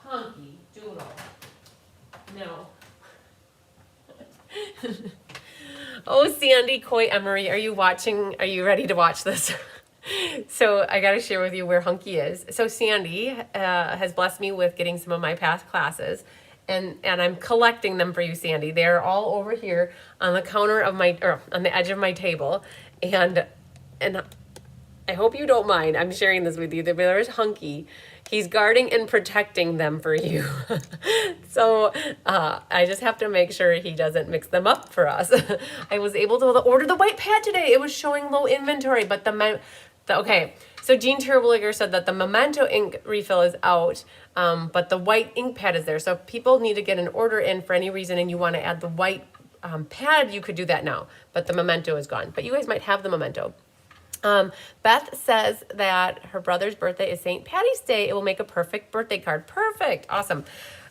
Hunky doodle. No. Oh, Sandy Coy Emery, are you watching? Are you ready to watch this? So I got to share with you where Hunky is. So Sandy has blessed me with getting some of my past classes, and I'm collecting them for you, Sandy. They're all over here on the counter of on the edge of my table, and I hope you don't mind. I'm sharing this with you. There's Hunky. He's guarding and protecting them for you. So I just have to make sure he doesn't mix them up for us. I was able to order the white pad today. It was showing low inventory, but okay. So Jean Terwilliger said that the memento ink refill is out, but the white ink pad is there. So if people need to get an order in for any reason and you want to add the white pad, you could do that now, but the memento is gone. But you guys might have the memento. Beth says that her brother's birthday is St. Patty's Day. It will make a perfect birthday card. Perfect. Awesome.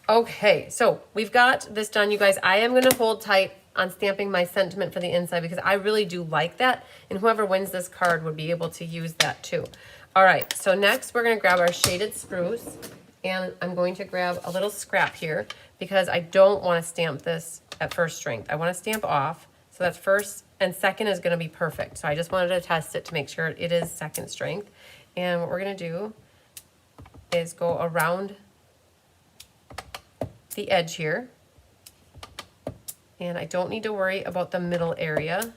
Okay, so we've got this done, you guys. I am going to hold tight on stamping my sentiment for the inside because I really do like that. And whoever wins this card would be able to use that too. All right, so next we're going to grab our shaded spruce. And I'm going to grab a little scrap here because I don't want to stamp this at first strength. I want to stamp off. So that's first, and second is going to be perfect. So I just wanted to test it to make sure it is second strength. And what we're going to do is go around the edge here. And I don't need to worry about the middle area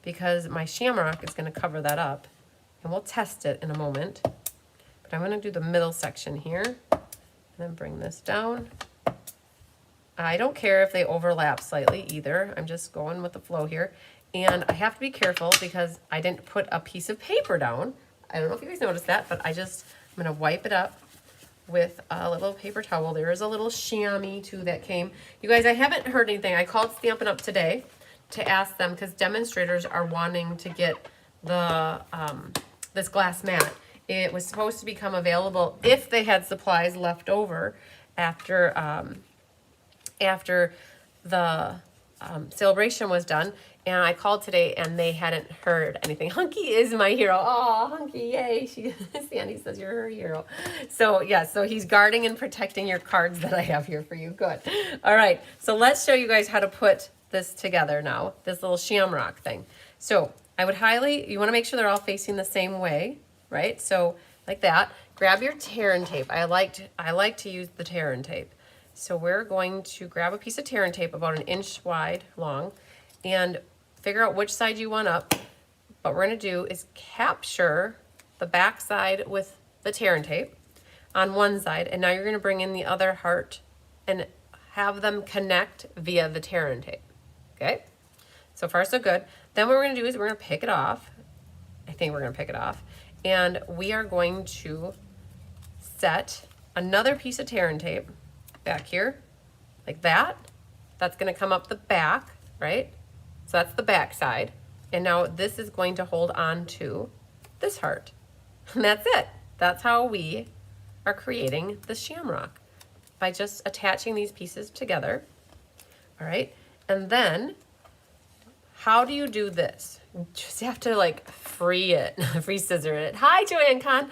because my shamrock is going to cover that up. And we'll test it in a moment. But I'm going to do the middle section here and then bring this down. I don't care if they overlap slightly either. I'm just going with the flow here. And I have to be careful because I didn't put a piece of paper down. I don't know if you guys noticed that, but I'm going to wipe it up with a little paper towel. There is a little chamois too that came. You guys, I haven't heard anything. I called Stampin' Up! Today to ask them because demonstrators are wanting to get the this glass mat. It was supposed to become available if they had supplies left over after the sale-a-bration was done. And I called today and they hadn't heard anything. Hunky is my hero. Oh, Hunky, yay. Sandy says you're her hero. So yeah, so he's guarding and protecting your cards that I have here for you. Good. All right, so let's show you guys how to put this together now, this little shamrock thing. So I would you want to make sure they're all facing the same way, right? So like that. Grab your tear and tape. I like to use the tear and tape. So we're going to grab a piece of tear and tape about 1 inch wide long and figure out which side you want up. What we're going to do is capture the back side with the tear and tape on one side, and now you're going to bring in the other heart and have them connect via the tear and tape. Okay? So far so good. Then what we're going to do is we're going to pick it off. I think we're going to pick it off. And we are going to set another piece of tear and tape back here, like that. That's going to come up the back, right? So that's the back side. And now this is going to hold on to this heart. And that's it. That's how we are creating the shamrock, by just attaching these pieces together. All right. And then how do you do this? You just have to like free it, free scissor it. Hi, Joanne Kahn.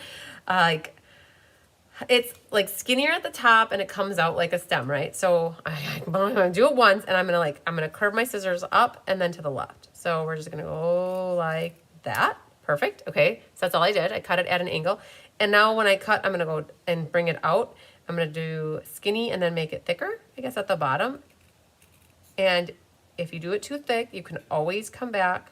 It's like skinnier at the top and it comes out like a stem, right? So I'm gonna do it once, and I'm gonna curve my scissors up and then to the left. So we're just gonna go like that. Perfect. Okay, so that's all I did. I cut it at an angle. And now when I cut, I'm gonna go and bring it out. I'm gonna do skinny and then make it thicker, I guess, at the bottom. And if you do it too thick, you can always come back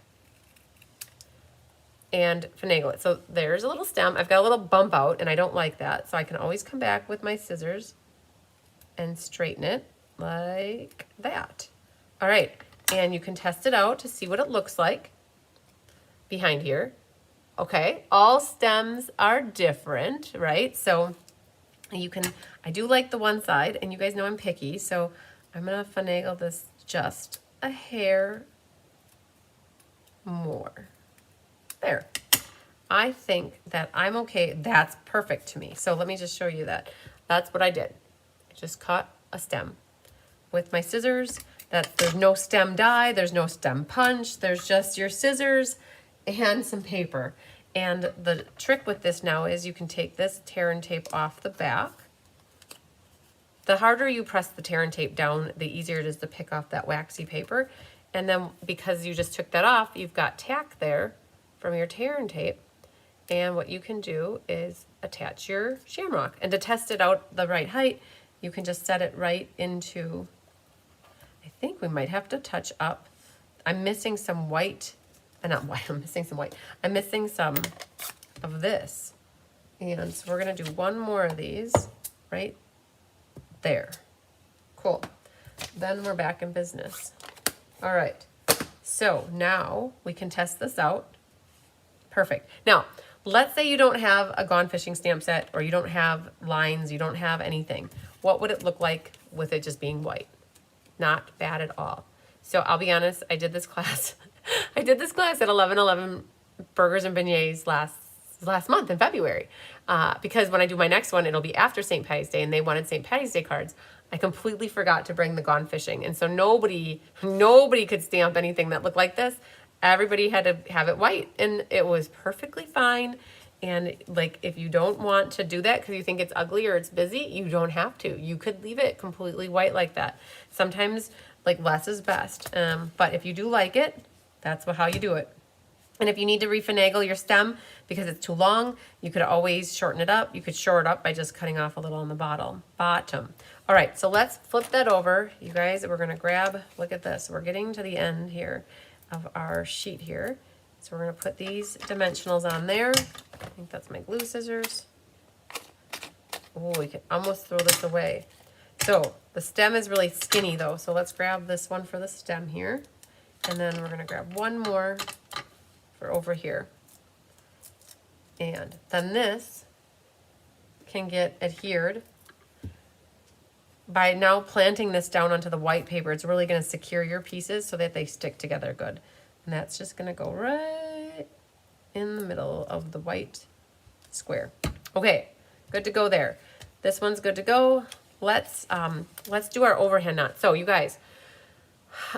and finagle it. So there's a little stem. I've got a little bump out and I don't like that. So I can always come back with my scissors and straighten it like that. All right, and you can test it out to see what it looks like behind here. Okay, all stems are different, right? So you can, I do like the one side, and you guys know I'm picky, so I'm gonna finagle this just a hair more. There. I think that I'm okay. That's perfect to me. So let me just show you that. That's what I did. I just cut a stem with my scissors. There's no stem die, there's no stem punch, there's just your scissors and some paper. And the trick with this now is you can take this tear and tape off the back. The harder you press the tear and tape down, the easier it is to pick off that waxy paper. And then because you just took that off, you've got tack there from your tear and tape. And what you can do is attach your shamrock. And to test it out the right height, you can just set it right into, I think we might have to touch up. I'm missing some white, not white, I'm missing some white. I'm missing some of this. And so we're gonna do one more of these right there. Cool. Then we're back in business. All right, so now we can test this out. Perfect. Now, let's say you don't have a Gone Fishing stamp set, or you don't have lines, you don't have anything. What would it look like with it just being white? Not bad at all. So I'll be honest, I did this class. I did this class at 1111 Burgers and Beignets last month in February. Because when I do my next one, it'll be after St. Patty's Day, and they wanted St. Patty's Day cards. I completely forgot to bring the Gone Fishing. And so nobody could stamp anything that looked like this. Everybody had to have it white, and it was perfectly fine. And like, if you don't want to do that because you think it's ugly or it's busy, you don't have to. You could leave it completely white like that. Sometimes like less is best. But if you do like it, that's how you do it. And if you need to refinagle your stem because it's too long, you could always shorten it up. You could short it up by just cutting off a little on the bottom. All right, so let's flip that over. You guys, we're gonna grab, look at this. We're getting to the end here of our sheet here. So we're gonna put these dimensionals on there. I think that's my glue scissors. Oh, we can almost throw this away. So the stem is really skinny though, so let's grab this one for the stem here. And then we're gonna grab one more for over here. And then this can get adhered. By now planting this down onto the white paper, it's really gonna secure your pieces so that they stick together good. And that's just gonna go right in the middle of the white square. Okay, good to go there. This one's good to go. Let's do our overhand knot. So you guys,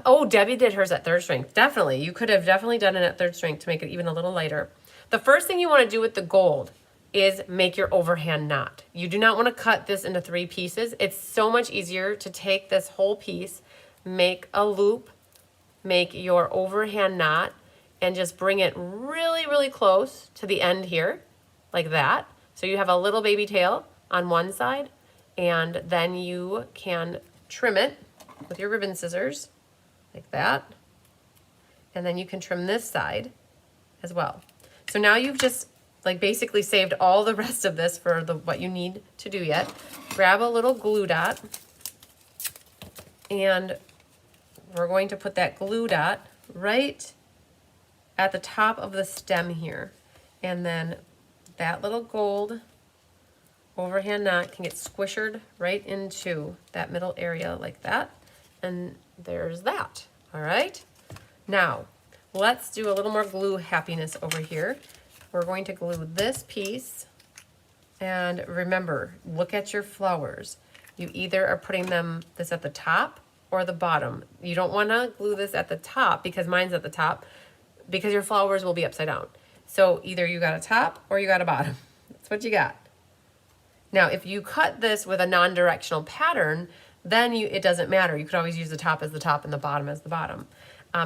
oh, Debbie did hers at third strength. Definitely, you could have definitely done it at third strength to make it even a little lighter. The first thing you wanna do with the gold is make your overhand knot. You do not wanna cut this into 3 pieces. It's so much easier to take this whole piece, make a loop, make your overhand knot, and just bring it really, really close to the end here, like that. So you have a little baby tail on one side, And then you can trim it with your ribbon scissors like that. And then you can trim this side as well. So now you've just like basically saved all the rest of this for what you need to do yet. Grab a little glue dot, and we're going to put that glue dot right at the top of the stem here. And then that little gold overhand knot can get squished right into that middle area like that. And there's that, all right? Now, let's do a little more glue happiness over here. We're going to glue this piece, and remember, look at your flowers. You either are putting this at the top or the bottom. You don't want to glue this at the top because mine's at the top, because your flowers will be upside down. So either you got a top or you got a bottom. That's what you got. Now, if you cut this with a non-directional pattern, then it doesn't matter. You could always use the top as the top and the bottom as the bottom.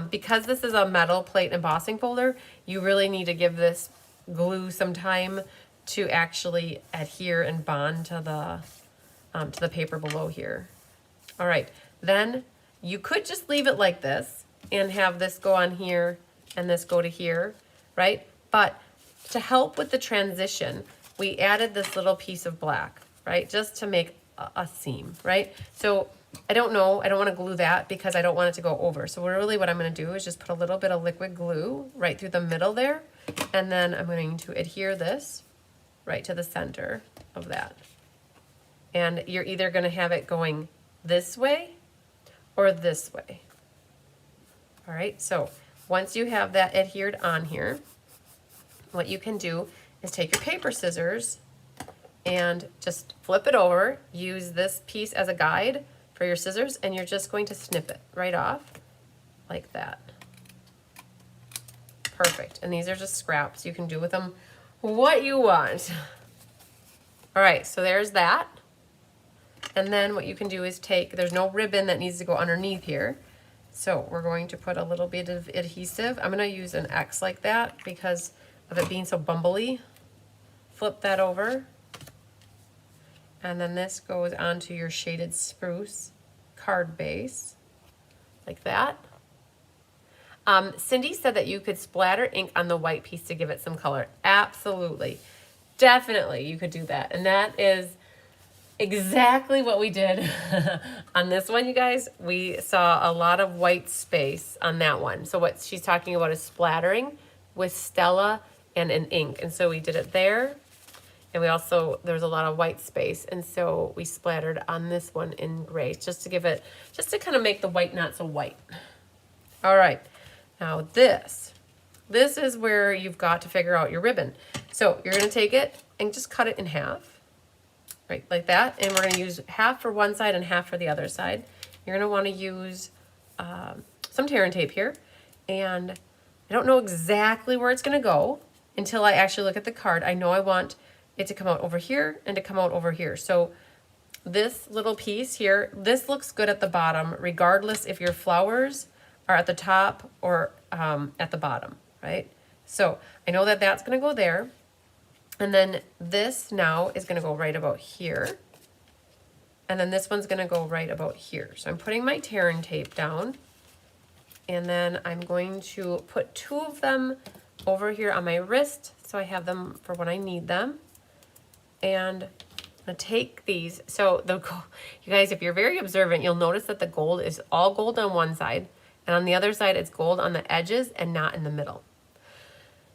Because this is a metal plate embossing folder, you really need to give this glue some time to actually adhere and bond to the paper below here. All right, then you could just leave it like this and have this go on here and this go to here, right? But to help with the transition, we added this little piece of black, right? Just to make a seam, right? So I don't know, I don't want to glue that because I don't want it to go over. So really what I'm going to do is just put a little bit of liquid glue right through the middle there. And then I'm going to adhere this right to the center of that. And you're either going to have it going this way or this way. All right, so once you have that adhered on here, what you can do is take your paper scissors and just flip it over. Use this piece as a guide for your scissors, and you're just going to snip it right off like that. Perfect. And these are just scraps. You can do with them what you want. All right, so there's that. And then what you can do is there's no ribbon that needs to go underneath here. So we're going to put a little bit of adhesive. I'm going to use an X like that because of it being so bumbly. Flip that over. And then this goes onto your shaded spruce card base, like that. Cindy said that you could splatter ink on the white piece to give it some color. Absolutely. Definitely you could do that. And that is exactly what we did on this one, you guys. We saw a lot of white space on that one. So what she's talking about is splattering with Stella and an ink. And so we did it there. And there's a lot of white space. And so we splattered on this one in gray just to kind of make the white not so white. All right. Now this is where you've got to figure out your ribbon. So you're going to take it and just cut it in half, right, like that. And we're going to use half for one side and half for the other side. You're going to want to use some tear and tape here. And I don't know exactly where it's going to go until I actually look at the card. I know I want it to come out over here and to come out over here. So this little piece here, this looks good at the bottom, regardless if your flowers are at the top or at the bottom, right? So I know that that's going to go there. And then this now is going to go right about here. And then this one's going to go right about here. So I'm putting my tear and tape down. And then I'm going to put two of them over here on my wrist so I have them for when I need them. And I'm going to take these. So you guys, if you're very observant, you'll notice that the gold is all gold on one side. And on the other side, it's gold on the edges and not in the middle.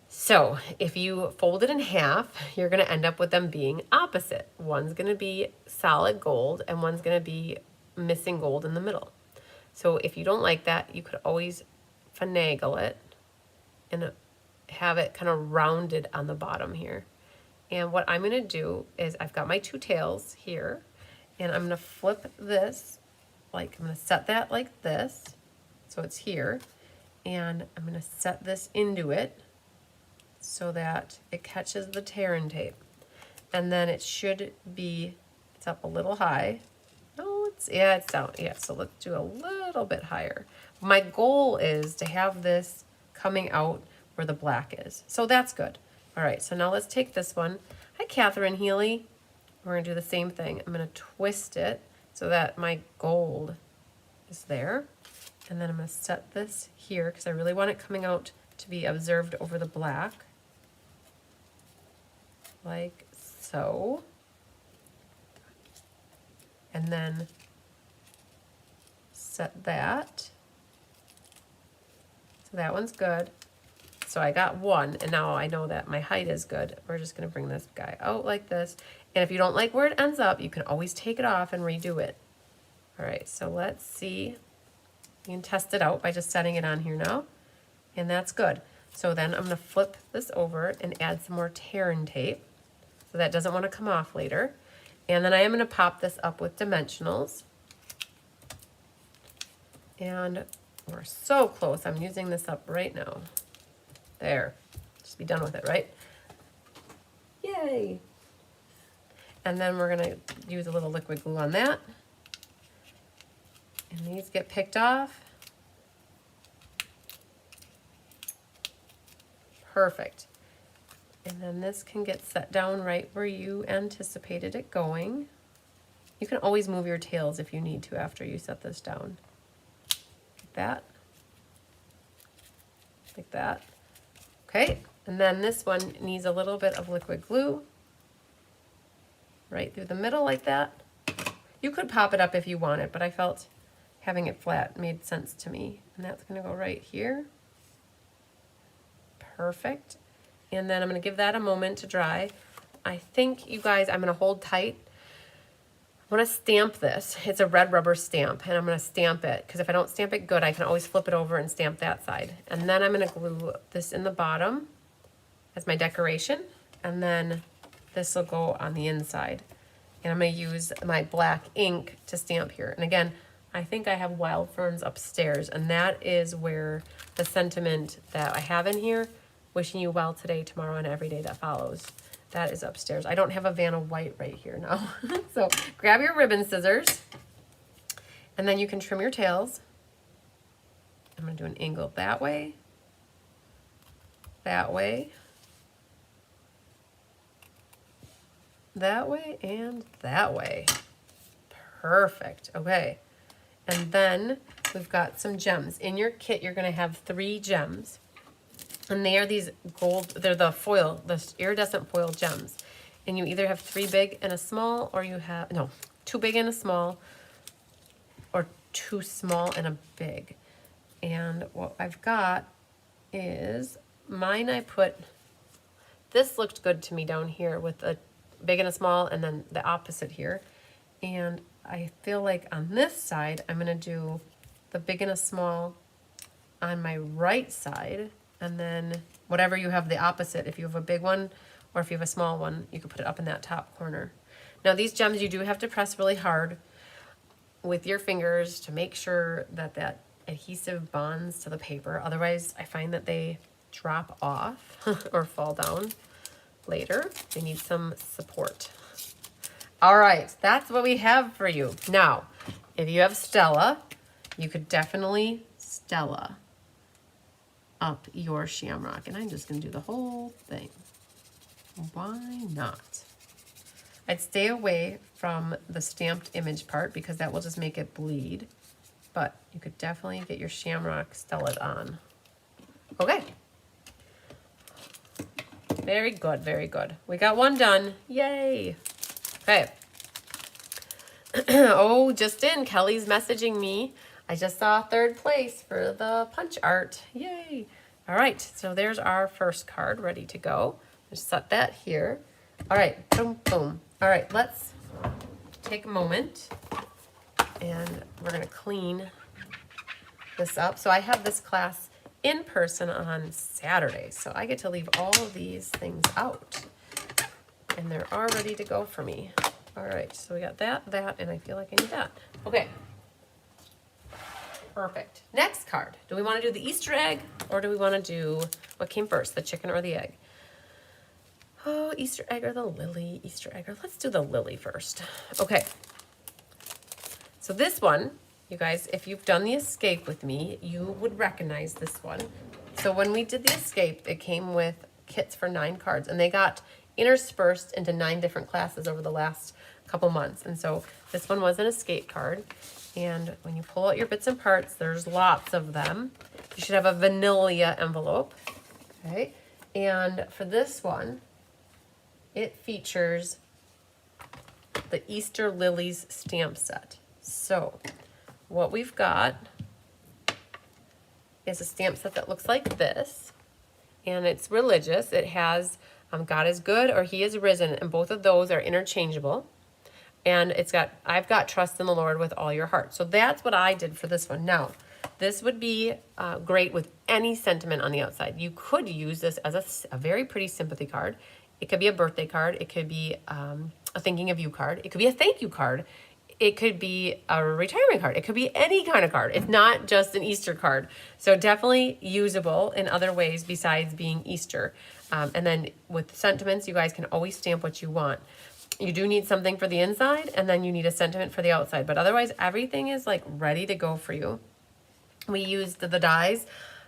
So if you fold it in half, you're going to end up with them being opposite. One's going to be solid gold and one's going to be missing gold in the middle. So if you don't like that, you could always finagle it and have it kind of rounded on the bottom here. And what I'm going to do is I've got my two tails here, and I'm going to flip this, I'm going to set that like this, so it's here, and I'm going to set this into it so that it catches the tear and tape. And then it should be, it's up a little high. No, it's down. Yeah, so let's do a little bit higher. My goal is to have this coming out where the black is. So that's good. All right, so now let's take this one. Hi, Catherine Healy. We're gonna do the same thing. I'm gonna twist it so that my gold is there. And then I'm gonna set this here because I really want it coming out to be observed over the black. Like so. And then set that. So that one's good. So I got one, and now I know that my height is good. We're just gonna bring this guy out like this. And if you don't like where it ends up, you can always take it off and redo it. All right, so let's see. You can test it out by just setting it on here now. And that's good. So then I'm gonna flip this over and add some more tear-in tape. So that doesn't wanna come off later. And then I am gonna pop this up with dimensionals. And we're so close. I'm using this up right now. There. Just be done with it, right? Yay. And then we're gonna use a little liquid glue on that. And these get picked off. Perfect. And then this can get set down right where you anticipated it going. You can always move your tails if you need to after you set this down. Like that. Like that. Okay, and then this one needs a little bit of liquid glue. Right through the middle like that. You could pop it up if you wanted, but I felt having it flat made sense to me. And that's gonna go right here. Perfect. And then I'm gonna give that a moment to dry. I think, you guys, I'm gonna hold tight. I'm gonna stamp this. It's a red rubber stamp, and I'm gonna stamp it, because if I don't stamp it good, I can always flip it over and stamp that side. And then I'm gonna glue this in the bottom as my decoration, and then this will go on the inside. And I'm gonna use my black ink to stamp here. And again, I think I have wild ferns upstairs, and that is where the sentiment that I have in here, wishing you well today, tomorrow, and every day that follows, that is upstairs. I don't have a Vanna White right here now. So grab your ribbon scissors, and then you can trim your tails. I'm gonna do an angle that way, that way, and that way. Perfect. Okay. And then we've got some gems. In your kit, you're gonna have 3 gems. And they are these gold, they're the foil, the iridescent foil gems. And you either have 3 big and a small, or you have, no, 2 big and a small, or 2 small and a big. And what I've got is, mine I put, this looked good to me down here with a big and a small, and then the opposite here. And I feel like on this side, I'm gonna do the big and a small on my right side, and then whatever you have the opposite, if you have a big one or if you have a small one, you can put it up in that top corner. Now these gems, you do have to press really hard with your fingers to make sure that that adhesive bonds to the paper. Otherwise, I find that they drop off or fall down later. They need some support. All right, that's what we have for you. Now, if you have Stella, you could definitely Stella up your shamrock. And I'm just gonna do the whole thing. Why not? I'd stay away from the stamped image part because that will just make it bleed. But you could definitely get your shamrock Stella on. Okay. Very good, very good. We got one done. Yay. Okay. Oh, just in, Kelly's messaging me. I just saw 3rd place for the punch art. Yay. All right, so there's our first card ready to go. Just set that here. All right, boom, boom. All right, let's take a moment and we're gonna clean this up. So I have this class in person on Saturday, so I get to leave all of these things out. And they're all ready to go for me. All right, so we got that, and I feel like I need that. Okay. Perfect. Next card. Do we want to do the Easter egg, or do we want to do what came first, the chicken or the egg? Oh, Easter egg or the lily? Easter egg, or let's do the lily first. Okay. So this one, you guys, if you've done the escape with me, you would recognize this one. So when we did the escape, it came with kits for 9 cards, and they got interspersed into 9 different classes over the last couple months. And so this one was an escape card. And when you pull out your bits and parts, there's lots of them. You should have a vanilla envelope. Okay. And for this one, it features the Easter Lilies stamp set. So what we've got is a stamp set that looks like this, and it's religious. It has God is good or He is risen, and both of those are interchangeable. And it's got, I've got trust in the Lord with all your heart. So that's what I did for this one. Now, this would be great with any sentiment on the outside. You could use this as a very pretty sympathy card. It could be a birthday card. It could be a thinking of you card. It could be a thank you card. It could be a retirement card. It could be any kind of card. It's not just an Easter card. So definitely usable in other ways besides being Easter. And then with sentiments, you guys can always stamp what you want. You do need something for the inside, and then you need a sentiment for the outside. But otherwise, everything is like ready to go for you. We used the dies.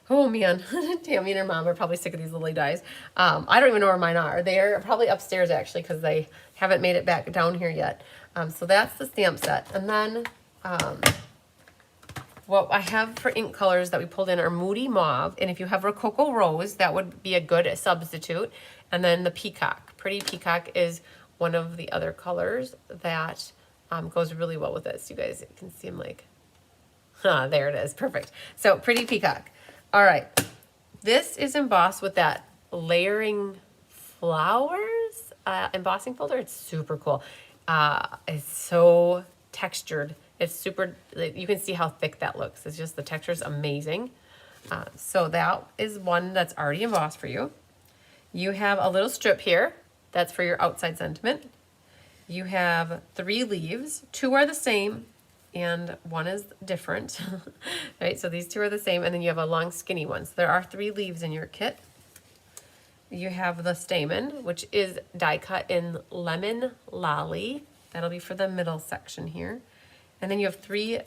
Oh man, Tammy and her mom are probably sick of these Lily dies. I don't even know where mine are. They're probably upstairs actually because they haven't made it back down here yet. So that's the stamp set. And then what I have for ink colors that we pulled in are Moody Mauve. And if you have Rococo Rose, that would be a good substitute. And then the Peacock. Pretty Peacock is one of the other colors that goes really well with this. You guys can see them like, there it is. Perfect. So Pretty Peacock. All right. This is embossed with that layering flowers embossing folder. It's super cool. It's so textured. It's super, you can see how thick that looks. It's just, the texture is amazing. So that is one that's already embossed for you. You have a little strip here. That's for your outside sentiment. You have 3 leaves. 2 are the same and 1 is different. Right, so these 2 are the same, and then you have a long skinny one. So there are 3 leaves in your kit. You have the stamen, which is die cut in Lemon Lolly. That'll be for the middle section here. And then you have 3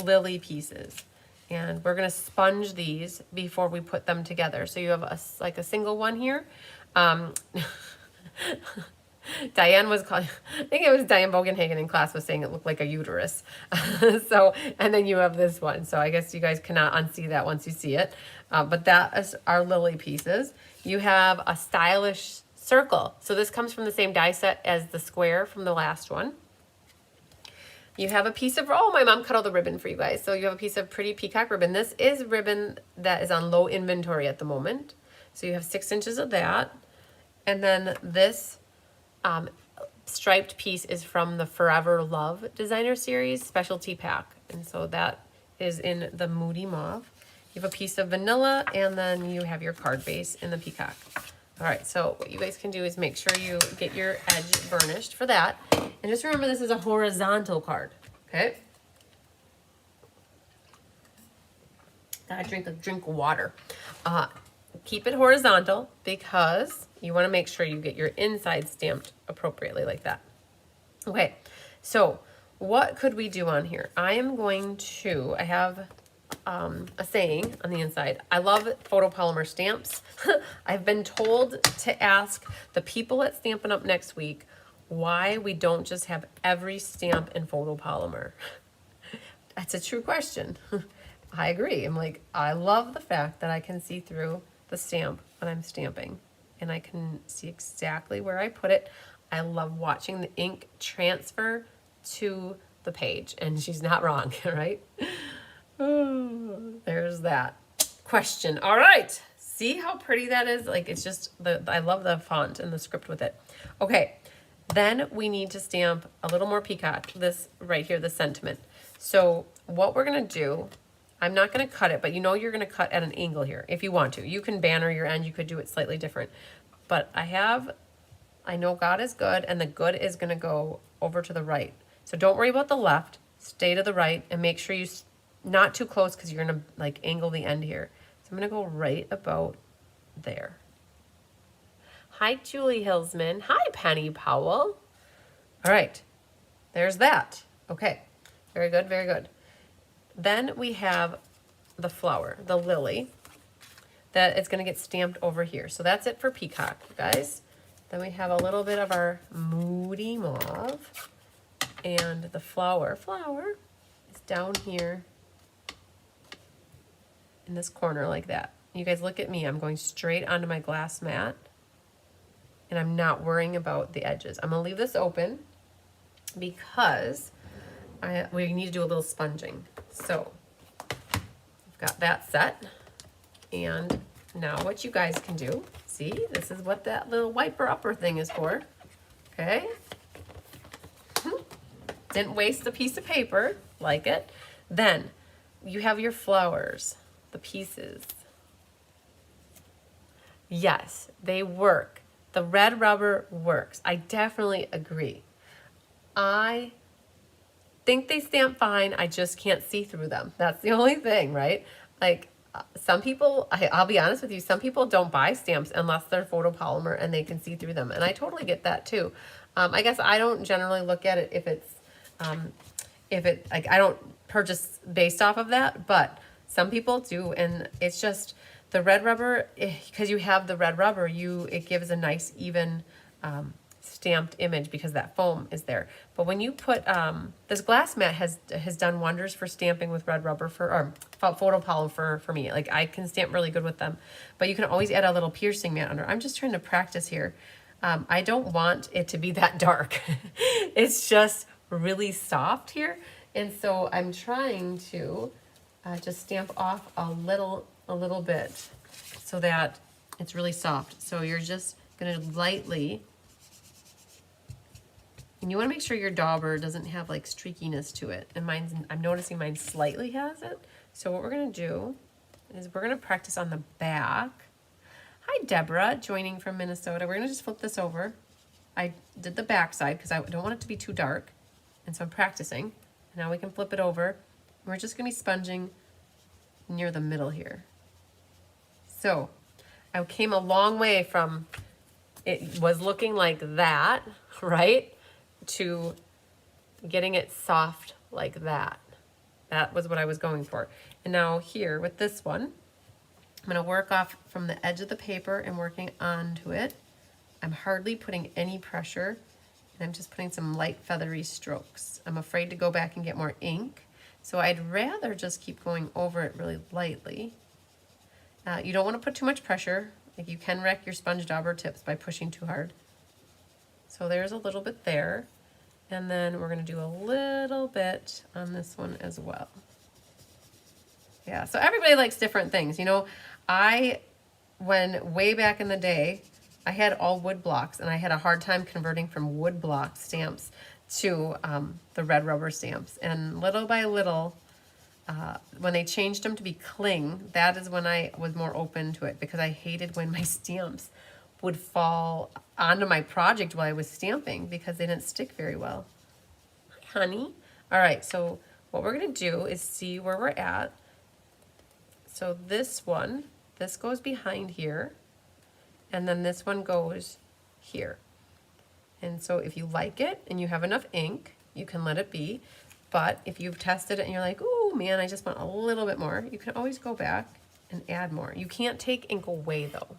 lily pieces. And we're gonna sponge these before we put them together. So you have like a single one here. Diane was calling, I think it was Diane Bogenhagen in class was saying it looked like a uterus. So, and then you have this one. So I guess you guys cannot unsee that once you see it. But that is our lily pieces. You have a stylish circle. So this comes from the same die set as the square from the last one. You have a piece of, oh, my mom cut all the ribbon for you guys. So you have a piece of Pretty Peacock ribbon. This is ribbon that is on low inventory at the moment. So you have 6 inches of that. And then this striped piece is from the Forever Love designer series specialty pack. And so that is in the Moody Mauve. You have a piece of vanilla, and then you have your card base in the Peacock. All right, so what you guys can do is make sure you get your edge burnished for that. And just remember, this is a horizontal card, okay? Gotta drink a drink of water. Keep it horizontal because you wanna make sure you get your inside stamped appropriately like that. Okay, so what could we do on here? I have a saying on the inside. I love photopolymer stamps. I've been told to ask the people at Stampin' Up! Next week why we don't just have every stamp in photopolymer. That's a true question. I agree. I'm like, I love the fact that I can see through the stamp when I'm stamping, and I can see exactly where I put it. I love watching the ink transfer to the page, and she's not wrong, right? Oh, there's that question. All right. See how pretty that is? Like, it's just, I love the font and the script with it. Okay. Then we need to stamp a little more peacock, this right here, the sentiment. So what we're going to do, I'm not going to cut it, but you know you're going to cut at an angle here if you want to. You can banner your end. You could do it slightly different. But I know God is good, and the good is going to go over to the right. So don't worry about the left. Stay to the right, and make sure you not too close because you're going to like angle the end here. So I'm going to go right about there. Hi, Julie Hillsman. Hi, Penny Powell. All right. There's that. Okay. Very good. Very good. Then we have the flower, the lily, that is going to get stamped over here. So that's it for peacock, guys. Then we have a little bit of our Moody Mauve. And the flower is down here in this corner like that. You guys look at me. I'm going straight onto my glass mat. And I'm not worrying about the edges. I'm going to leave this open because we need to do a little sponging. So I've got that set. And now what you guys can do, see, this is what that little wiper upper thing is for. Okay? Didn't waste a piece of paper, like it. Then you have your flowers, the pieces. Yes, they work. The red rubber works. I definitely agree. I think they stamp fine. I just can't see through them. That's the only thing, right? Like some people, I'll be honest with you, some people don't buy stamps unless they're photopolymer and they can see through them. And I totally get that too. I guess I don't generally look at it if it's, like I don't purchase based off of that, but some people do. And it's just the red rubber, because you have the red rubber, it gives a nice even, stamped image because that foam is there. But when you put this glass mat has done wonders for stamping with red rubber or photopolymer for me. Like I can stamp really good with them, but you can always add a little piercing mat under. I'm just trying to practice here. I don't want it to be that dark. It's just really soft here, and so I'm trying to just stamp off a little bit so that it's really soft. So you're just gonna lightly. And you want to make sure your dauber doesn't have like streakiness to it. And I'm noticing mine slightly has it. So what we're going to do is we're going to practice on the back. Hi, Deborah, joining from Minnesota. We're going to just flip this over. I did the back side because I don't want it to be too dark. And so I'm practicing. Now we can flip it over. We're just going to be sponging near the middle here. So I came a long way from it was looking like that, right? To getting it soft like that. That was what I was going for. And now here with this one, I'm going to work off from the edge of the paper and working onto it. I'm hardly putting any pressure, and I'm just putting some light feathery strokes. I'm afraid to go back and get more ink, so I'd rather just keep going over it really lightly. You don't want to put too much pressure. Like you can wreck your sponge dauber tips by pushing too hard. So there's a little bit there. And then we're going to do a little bit on this one as well. Yeah, so everybody likes different things. You know, when way back in the day, I had all wood blocks, and I had a hard time converting from wood block stamps to the red rubber stamps. And little by little, when they changed them to be cling, that is when I was more open to it, because I hated when my stamps would fall onto my project while I was stamping because they didn't stick very well. Hi, honey. All right, so what we're going to do is see where we're at. So this goes behind here, and then this one goes here. And so if you like it and you have enough ink, you can let it be. But if you've tested it and you're like, oh man, I just want a little bit more, you can always go back and add more. You can't take ink away though.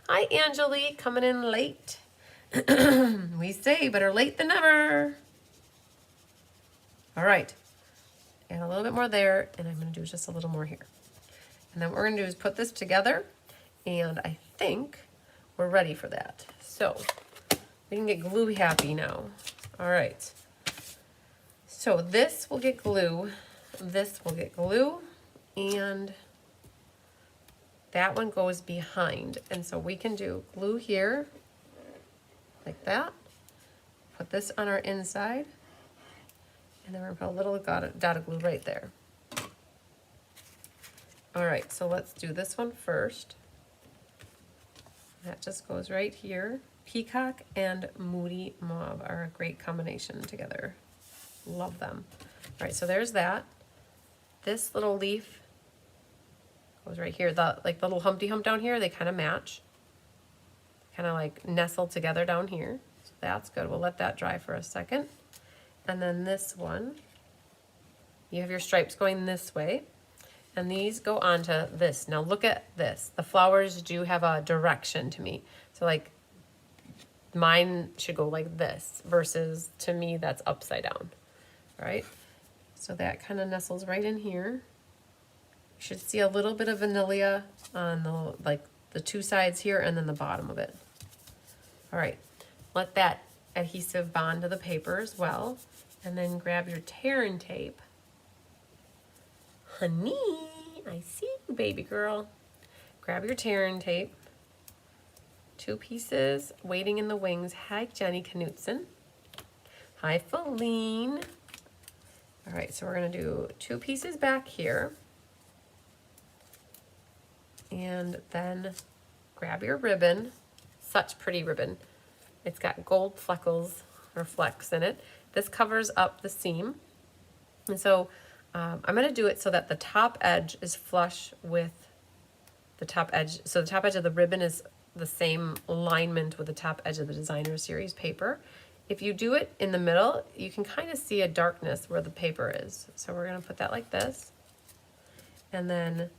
Hi, Angelique, coming in late. We say better late than never. All right, add a little bit more there, and I'm going to do just a little more here. And then what we're going to do is put this together, and I think we're ready for that. So we can get glue happy now. All right. So this will get glue, this will get glue, and that one goes behind. And so we can do glue here, like that. Put this on our inside, and then we're gonna put a little dot of glue right there. All right, so let's do this one first. That just goes right here. Peacock and Moody Mauve are a great combination together. Love them. All right, so there's that. This little leaf goes right here. The little Humpty Hump down here, they kind of match. Kind of like nestle together down here. So that's good. We'll let that dry for a second. And then this one, you have your stripes going this way, and these go onto this. Now look at this. The flowers do have a direction to me. So like mine should go like this versus, to me, that's upside down. All right, so that kind of nestles right in here. You should see a little bit of vanilla on the two sides here and then the bottom of it. All right, let that adhesive bond to the paper as well. And then grab your tear and tape. Honey, I see you, baby girl. Grab your tear and tape. 2 pieces, waiting in the wings. Hi, Jenny Knutson. Hi, Feline. All right, so we're gonna do 2 pieces back here. And then grab your ribbon. Such pretty ribbon. It's got gold flecks in it. This covers up the seam. And so I'm gonna do it so that the top edge is flush with the top edge. So the top edge of the ribbon is the same alignment with the top edge of the designer series paper. If you do it in the middle, you can kind of see a darkness where the paper is. So we're gonna put that like this. And then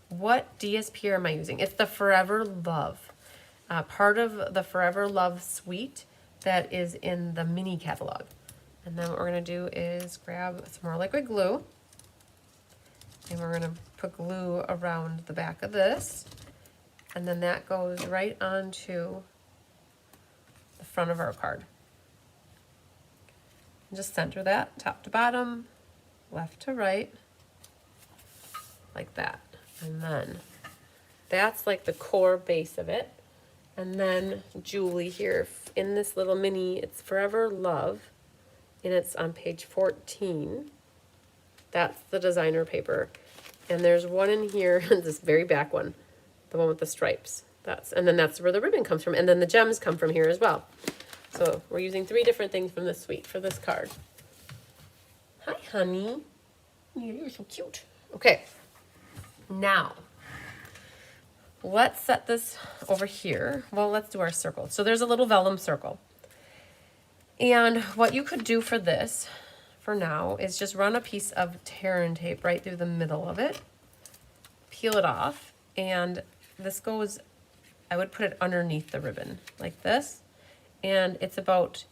what DSP am I using? It's the Forever Love. Part of the Forever Love suite that is in the mini catalog. And then what we're gonna do is grab some more liquid glue. And we're gonna put glue around the back of this. And then that goes right onto the front of our card. And just center that top to bottom, left to right, like that. And then that's like the core base of it. And then Julie here in this little mini, it's Forever Love, and it's on page 14. That's the designer paper. And there's one in here, this very back one, the one with the stripes. And then that's where the ribbon comes from. And then the gems come from here as well. So we're using 3 different things from this suite for this card. Hi, honey. You're so cute. Okay, now let's set this over here. Well, let's do our circle. So there's a little vellum circle. And what you could do for this, for now, is just run a piece of tear and tape right through the middle of it, peel it off, and this goes, I would put it underneath the ribbon, like this. And it's about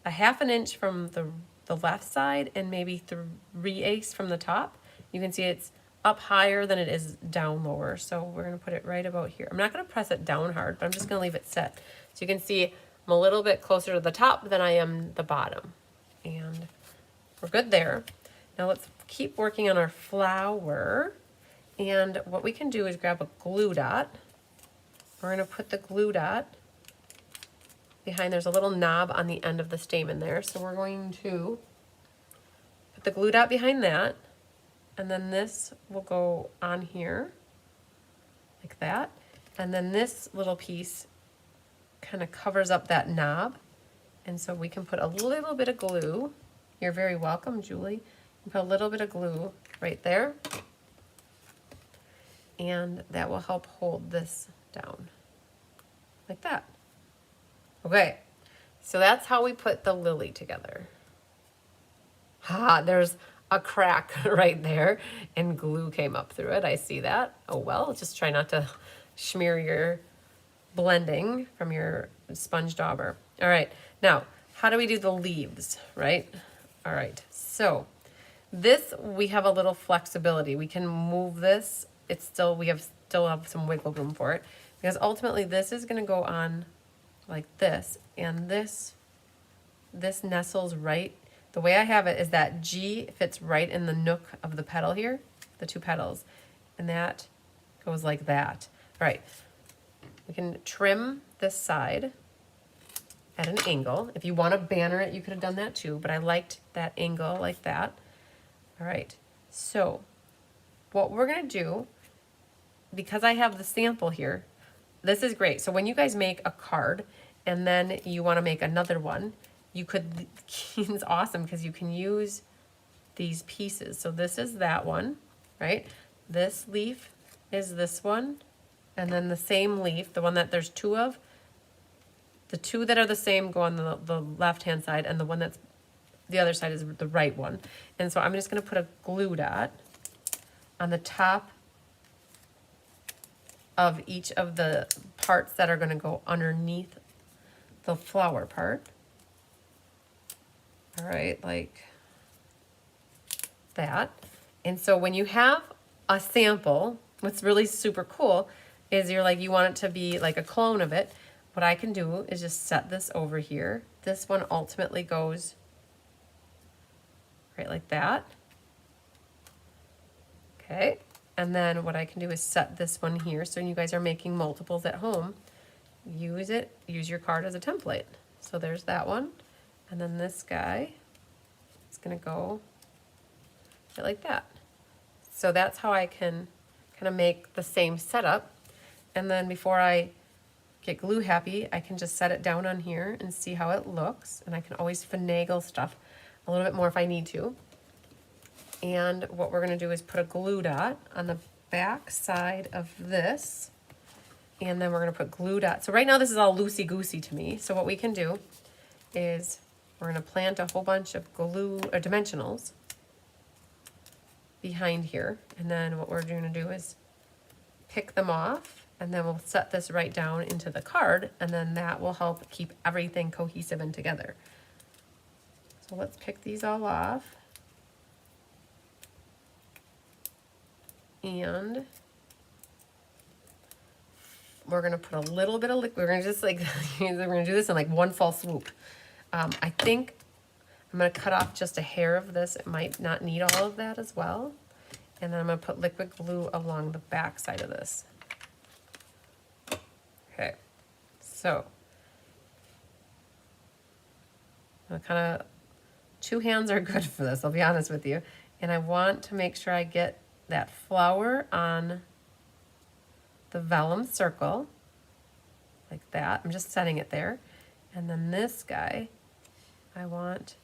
a 1/2 inch from the left side and maybe 3/8 from the top. You can see it's up higher than it is down lower. So we're gonna put it right about here. I'm not gonna press it down hard, but I'm just gonna leave it set. So you can see I'm a little bit closer to the top than I am the bottom. And we're good there. Now let's keep working on our flower. And what we can do is grab a glue dot. We're gonna put the glue dot behind, there's a little knob on the end of the stamen there. So we're going to put the glue dot behind that. And then this will go on here, like that. And then this little piece kind of covers up that knob. And so we can put a little bit of glue. You're very welcome, Julie. You put a little bit of glue right there. And that will help hold this down, like that. Okay, so that's how we put the lily together. There's a crack right there and glue came up through it. I see that. Oh well, just try not to smear your blending from your sponge dauber. All right, now how do we do the leaves, right? All right, so this, we have a little flexibility. We can move this. It's still, we still have some wiggle room for it, because ultimately this is gonna go on like this, and this nestles right. The way I have it is that G fits right in the nook of the petal here, the 2 petals, and that goes like that. All right, we can trim this side at an angle. If you want to banner it, you could have done that too, but I liked that angle like that. All right, so what we're gonna do, because I have the sample here, this is great. So when you guys make a card and then you want to make another one, you could, it's awesome because you can use these pieces. So this is that one, right? This leaf is this one, and then the same leaf, the one that there's 2 of, the 2 that are the same go on the left-hand side, and the one that's the other side is the right one. And so I'm just gonna put a glue dot on the top of each of the parts that are gonna go underneath the flower part. All right, like that. And so when you have a sample, what's really super cool is you're like, you want it to be like a clone of it. What I can do is just set this over here. This one ultimately goes right like that. Okay, and then what I can do is set this one here. So when you guys are making multiples at home, use your card as a template. So there's that one. And then this guy is gonna go right like that. So that's how I can kind of make the same setup. And then before I get glue happy, I can just set it down on here and see how it looks. And I can always finagle stuff a little bit more if I need to. And what we're gonna do is put a glue dot on the back side of this. And then we're gonna put glue dots. So right now this is all loosey-goosey to me. So what we can do is we're gonna plant a whole bunch of glue or dimensionals behind here. And then what we're gonna do is pick them off, and then we'll set this right down into the card, and then that will help keep everything cohesive and together. So let's pick these all off. And we're gonna put a little bit of liquid. We're gonna just like, we're gonna do this in like one fell swoop. I think I'm gonna cut off just a hair of this. It might not need all of that as well. And then I'm gonna put liquid glue along the back side of this. Okay, so kind of 2 hands are good for this, I'll be honest with you. And I want to make sure I get that flower on the vellum circle, like that. I'm just setting it there. And then this guy, I want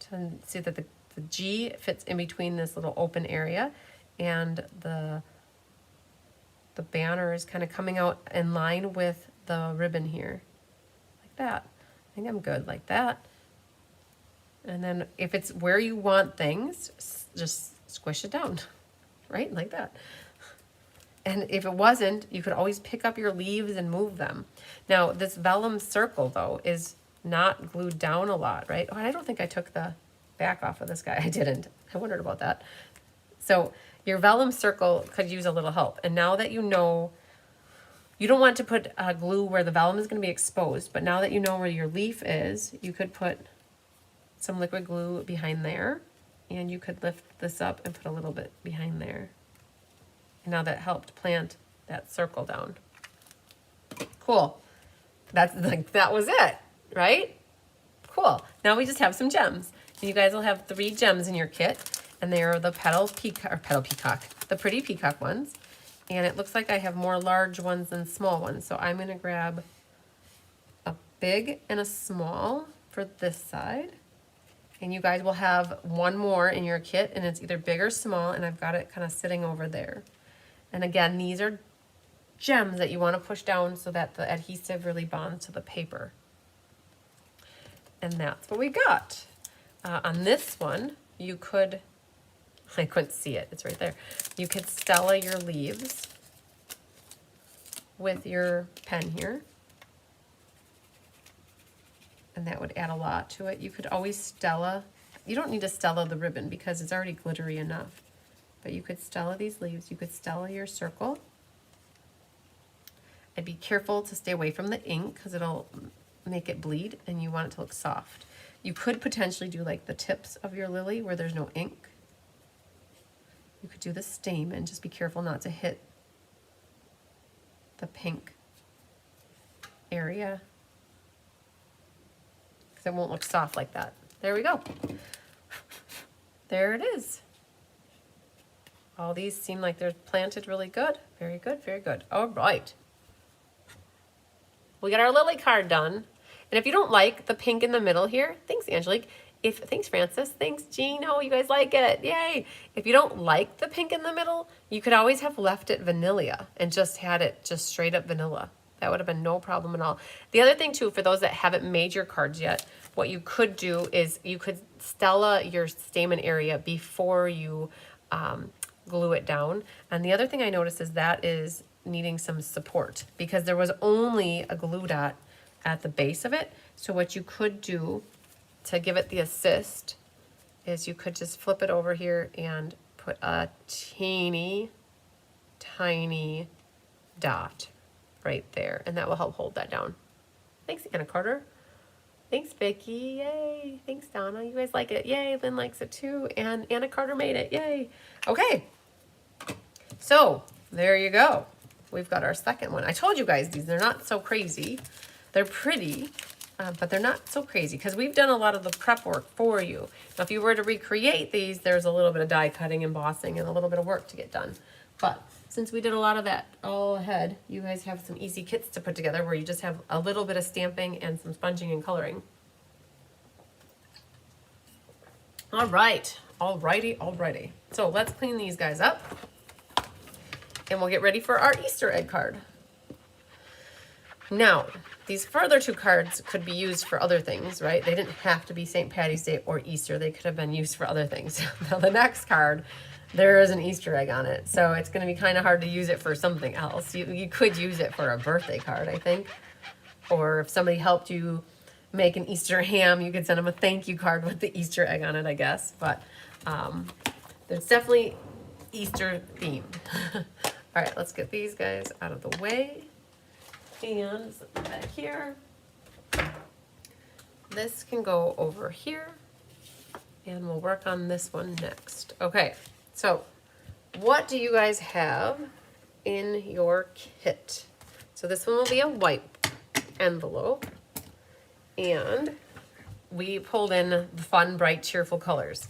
to see that the G fits in between this little open area, and the banner is kind of coming out in line with the ribbon here, like that. I think I'm good like that. And then if it's where you want things, just squish it down, right? Like that. And if it wasn't, you could always pick up your leaves and move them. Now, this vellum circle, though, is not glued down a lot, right? Oh, I don't think I took the back off of this guy. I didn't. I wondered about that. So your vellum circle could use a little help. And now that you know, you don't want to put glue where the vellum is going to be exposed, but now that you know where your leaf is, you could put some liquid glue behind there, and you could lift this up and put a little bit behind there. And now that helped plant that circle down. Cool. That's like, that was it, right? Cool. Now we just have some gems. You guys will have 3 gems in your kit, and they are the the pretty peacock ones. And it looks like I have more large ones than small ones. So I'm gonna grab a big and a small for this side. And you guys will have 1 more in your kit, and it's either big or small, and I've got it kind of sitting over there. And again, these are gems that you want to push down so that the adhesive really bonds to the paper. And that's what we got. On this one, you could, I couldn't see it, it's right there. You could Stella your leaves with your pen here. And that would add a lot to it. You could always Stella, you don't need to Stella the ribbon because it's already glittery enough. But you could Stella these leaves, you could Stella your circle. And be careful to stay away from the ink because it'll make it bleed and you want it to look soft. You could potentially do like the tips of your lily where there's no ink. You could do the stamen, just be careful not to hit the pink area because it won't look soft like that. There we go. There it is. All these seem like they're planted really good. Very good, very good. All right. We got our lily card done. And if you don't like the pink in the middle here, thanks, Angelique. Thanks, Francis. Thanks, Jean. Oh, you guys like it. Yay. If you don't like the pink in the middle, you could always have left it vanilla and just had it just straight up vanilla. That would have been no problem at all. The other thing, too, for those that haven't made your cards yet, what you could do is you could Stella your stamen area before you glue it down. And the other thing I noticed is that is needing some support because there was only a glue dot at the base of it. So what you could do to give it the assist is you could just flip it over here and put a teeny tiny dot right there, and that will help hold that down. Thanks, Anna Carter. Thanks, Vicky. Yay. Thanks, Donna. You guys like it. Yay. Lynn likes it too. And Anna Carter made it. Yay. Okay. So there you go. We've got our second one. I told you guys they're not so crazy. They're pretty, but they're not so crazy because we've done a lot of the prep work for you. Now, if you were to recreate these, there's a little bit of die cutting, embossing, and a little bit of work to get done. But since we did a lot of that all ahead, you guys have some easy kits to put together where you just have a little bit of stamping and some sponging and coloring. All right, alrighty. So let's clean these guys up and we'll get ready for our Easter egg card. Now, these further two cards could be used for other things, right? They didn't have to be St. Patty's Day or Easter. They could have been used for other things. Now the next card, there is an Easter egg on it, so it's going to be kind of hard to use it for something else. You could use it for a birthday card, I think. Or if somebody helped you make an Easter ham, you could send them a thank you card with the Easter egg on it, I guess. But there's definitely Easter themed. All right, let's get these guys out of the way. And back here. This can go over here. And we'll work on this one next. Okay, so what do you guys have in your kit? So this one will be a white envelope. And we pulled in the fun, bright, cheerful colors.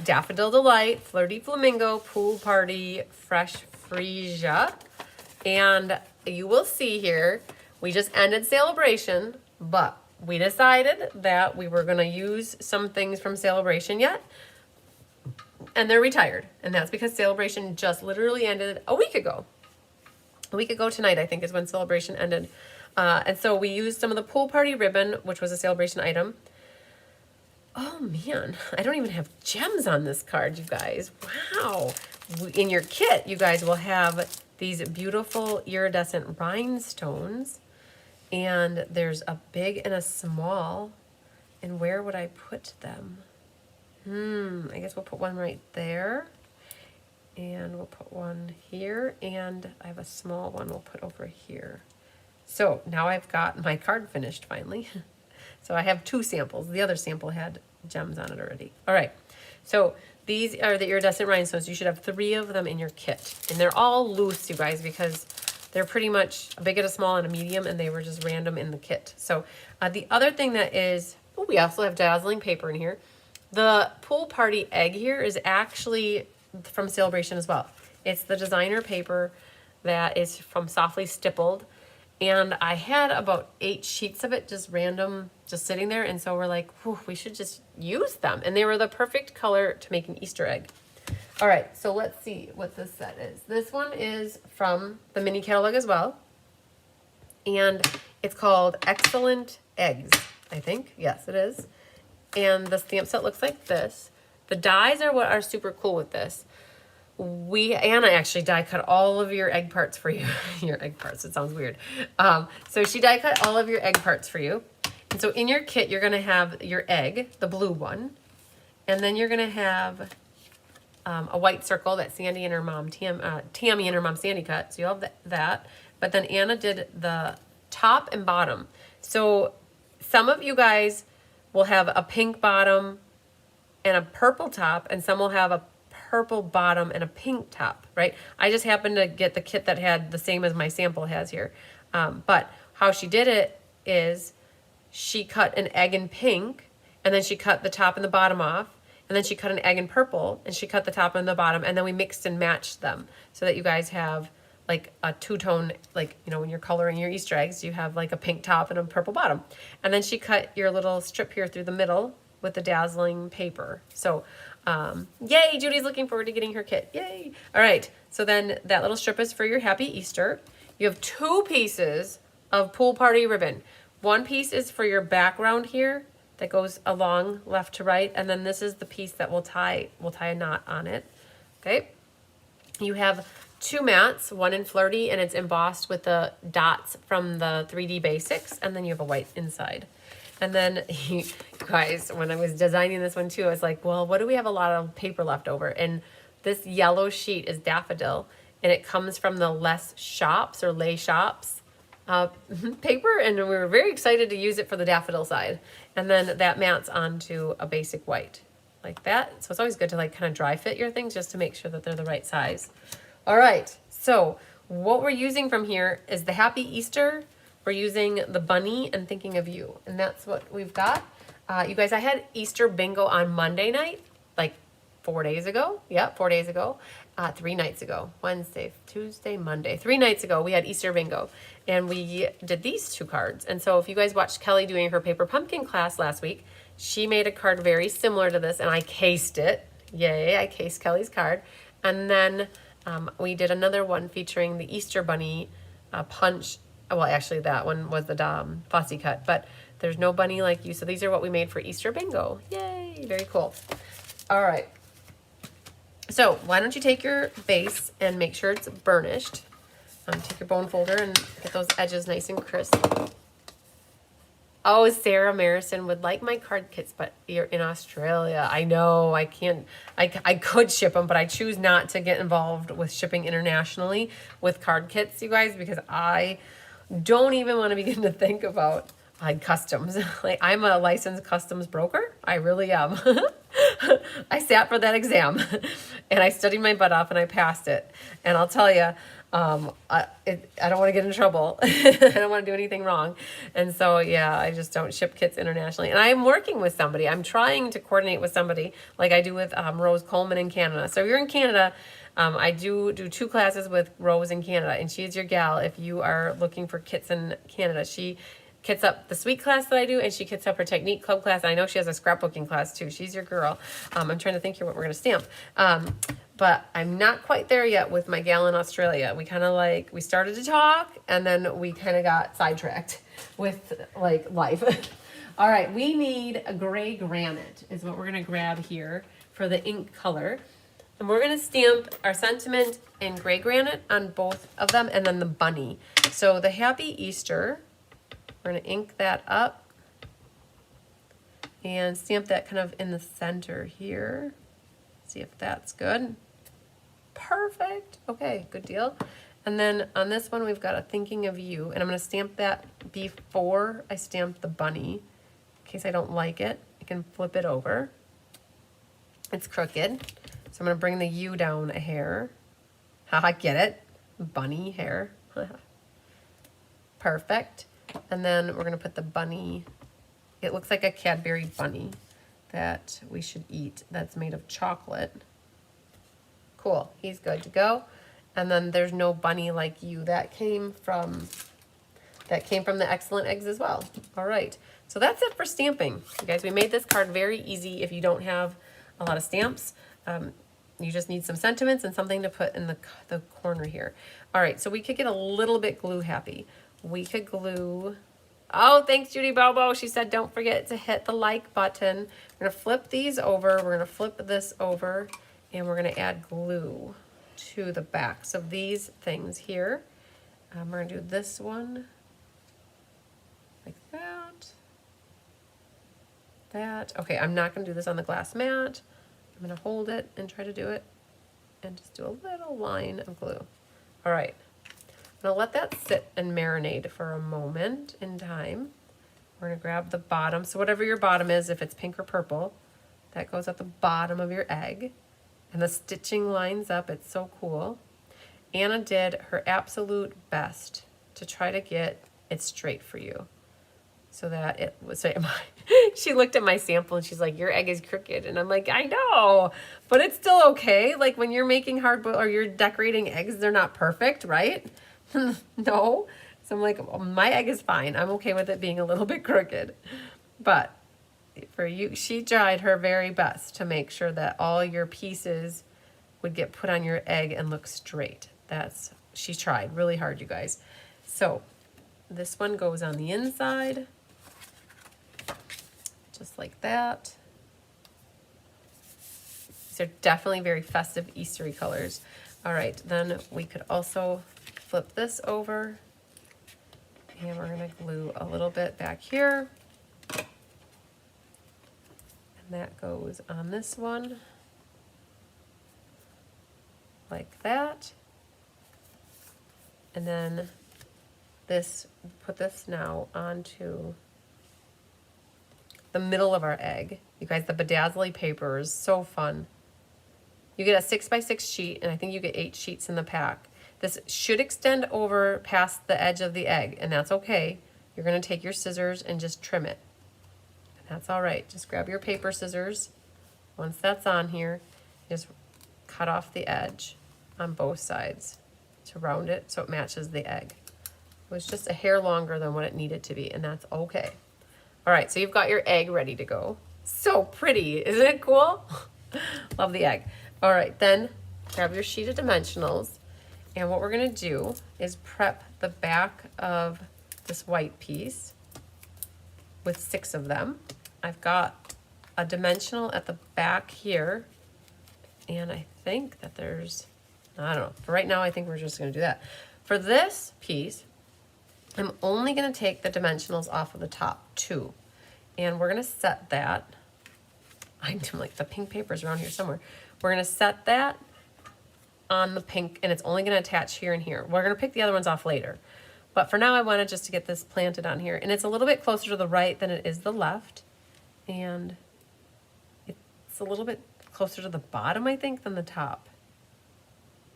Daffodil Delight, Flirty Flamingo, Pool Party, Fresh Freesia. And you will see here, we just ended sale-a-bration, but we decided that we were going to use some things from sale-a-bration yet, and they're retired. And that's because sale-a-bration just literally ended a week ago. A week ago tonight, I think, is when sale-a-bration ended. And so we used some of the Pool Party ribbon, which was a sale-a-bration item. Oh man, I don't even have gems on this card, you guys. Wow. In your kit, you guys will have these beautiful iridescent rhinestones. And there's a big and a small. And where would I put them? I guess we'll put one right there. And we'll put one here. And I have a small one we'll put over here. So now I've got my card finished finally. So I have two samples. The other sample had gems on it already. All right. So these are the iridescent rhinestones. You should have 3 of them in your kit. And they're all loose, you guys, because they're pretty much a big and a small and a medium, and they were just random in the kit. So the other thing that is, we also have dazzling paper in here. The Pool Party egg here is actually from sale-a-bration as well. It's the designer paper that is from Softly Stippled. And I had about 8 sheets of it, just random, just sitting there. And so we're like, we should just use them. And they were the perfect color to make an Easter egg. All right, so let's see what this set is. This one is from the mini catalog as well. And it's called Excellent Eggs, I think. Yes, it is. And the stamp set looks like this. The dies are what are super cool with this. Anna actually die cut all of your egg parts for you. Your egg parts, it sounds weird. So she die cut all of your egg parts for you. And so in your kit, you're gonna have your egg, the blue one. And then you're gonna have a white circle that Sandy and her mom, Tammy and her mom Sandy cut. So you'll have that. But then Anna did the top and bottom. So some of you guys will have a pink bottom and a purple top, and some will have a purple bottom and a pink top, right? I just happened to get the kit that had the same as my sample has here. But how she did it is she cut an egg in pink, and then she cut the top and the bottom off, and then she cut an egg in purple, and she cut the top and the bottom, and then we mixed and matched them so that you guys have like a two-tone, like, you know, when you're coloring your Easter eggs, you have like a pink top and a purple bottom. And then she cut your little strip here through the middle with the dazzling paper. So yay, Judy's looking forward to getting her kit. Yay. All right, so then that little strip is for your Happy Easter. You have 2 pieces of Pool Party ribbon. One piece is for your background here that goes along left to right, and then this is the piece that will tie a knot on it. Okay. You have two mats, one in Flirty, and it's embossed with the dots from the 3D Basics, and then you have a white inside. And then, you guys, when I was designing this one too, I was like, well, what do we have a lot of paper left over? And this yellow sheet is daffodil, and it comes from the Les Shops or Les Shops paper, and we were very excited to use it for the daffodil side. And then that mats onto a basic white like that. So it's always good to like kind of dry fit your things just to make sure that they're the right size. All right, so what we're using from here is the Happy Easter. We're using the bunny and thinking of you, and that's what we've got. You guys, I had Easter bingo on Monday night, like 4 days ago. Yeah, 4 days ago. 3 nights ago. Wednesday, Tuesday, Monday. 3 nights ago, we had Easter bingo, and we did these 2 cards. And so if you guys watched Kelly doing her paper pumpkin class last week, she made a card very similar to this, and I cased it. Yay, I cased Kelly's card. And then we did another one featuring the Easter bunny punch. Well, actually, that one was the fussy cut, but there's no bunny like you. So these are what we made for Easter bingo. Yay, very cool. All right. So why don't you take your base and make sure it's burnished. Take your bone folder and get those edges nice and crisp. Oh, Sarah Marison would like my card kits, but you're in Australia. I know, I can't, I could ship them, but I choose not to get involved with shipping internationally with card kits, you guys, because I don't even want to begin to think about like customs. Like, I'm a licensed customs broker. I really am. I sat for that exam and I studied my butt off and I passed it. And I'll tell you, I don't want to get in trouble. I don't want to do anything wrong. And so, yeah, I just don't ship kits internationally. And I'm working with somebody. I'm trying to coordinate with somebody like I do with Rose Coleman in Canada. So if you're in Canada, I do 2 classes with Rose in Canada, and she's your gal if you are looking for kits in Canada. She kits up the sweet class that I do, and she kits up her technique club class. And I know she has a scrapbooking class too. She's your girl. I'm trying to think here what we're going to stamp. But I'm not quite there yet with my gal in Australia. We kind of like, we started to talk and then we kind of got sidetracked with like life. All right, we need a gray granite is what we're gonna grab here for the ink color. And we're gonna stamp our sentiment in gray granite on both of them and then the bunny. So the Happy Easter, we're gonna ink that up and stamp that kind of in the center here. See if that's good. Perfect. Okay, good deal. And then on this one, we've got a thinking of you. And I'm going to stamp that before I stamp the bunny. In case I don't like it, I can flip it over. It's crooked. So I'm going to bring the U down a hair. Haha, get it? Bunny hair. Perfect. And then we're going to put the bunny. It looks like a Cadbury bunny that we should eat that's made of chocolate. Cool, he's good to go. And then there's no bunny like you. That came from the Excellent Eggs as well. All right, so that's it for stamping. You guys, we made this card very easy if you don't have a lot of stamps. You just need some sentiments and something to put in the corner here. All right, so we could get a little bit glue happy. We could glue. Oh, thanks, Judy Bobo. She said, don't forget to hit the like button. We're going to flip these over. We're going to flip this over, and we're going to add glue to the backs of these things here. We're going to do this one like that. That. Okay, I'm not going to do this on the glass mat. I'm going to hold it and try to do it and just do a little line of glue. All right. I'm going to let that sit and marinate for a moment in time. We're going to grab the bottom. So whatever your bottom is, if it's pink or purple, that goes at the bottom of your egg. And the stitching lines up. It's so cool. Anna did her absolute best to try to get it straight for you so that it was, she looked at my sample and she's like, your egg is crooked. And I'm like, I know, but it's still okay. Like when you're making or you're decorating eggs, they're not perfect, right? No. So I'm like, my egg is fine. I'm okay with it being a little bit crooked. But for you, she tried her very best to make sure that all your pieces would get put on your egg and look straight. She tried really hard, you guys. So this one goes on the inside, just like that. These are definitely very festive Eastery colors. All right, then we could also flip this over, and we're gonna glue a little bit back here. And that goes on this one, like that. And then this, put this now onto the middle of our egg. You guys, the bedazzly paper is so fun. You get a 6x6 sheet, and I think you get 8 sheets in the pack. This should extend over past the edge of the egg, and that's okay. You're gonna take your scissors and just trim it. And that's all right. Just grab your paper scissors. Once that's on here, just cut off the edge on both sides to round it so it matches the egg. It was just a hair longer than what it needed to be, and that's okay. All right, so you've got your egg ready to go. So pretty, isn't it cool? Love the egg. All right, then grab your sheet of dimensionals, and what we're gonna do is prep the back of this white piece with 6 of them. I've got a dimensional at the back here, and I think that there's, I don't know, for right now I think we're just gonna do that. For this piece, I'm only gonna take the dimensionals off of the top 2, and we're gonna set that, I'm like, the pink paper's around here somewhere. We're gonna set that on the pink, and it's only gonna attach here and here. We're gonna pick the other ones off later. But for now, I wanted just to get this planted on here, and it's a little bit closer to the right than it is the left, and it's a little bit closer to the bottom, I think, than the top.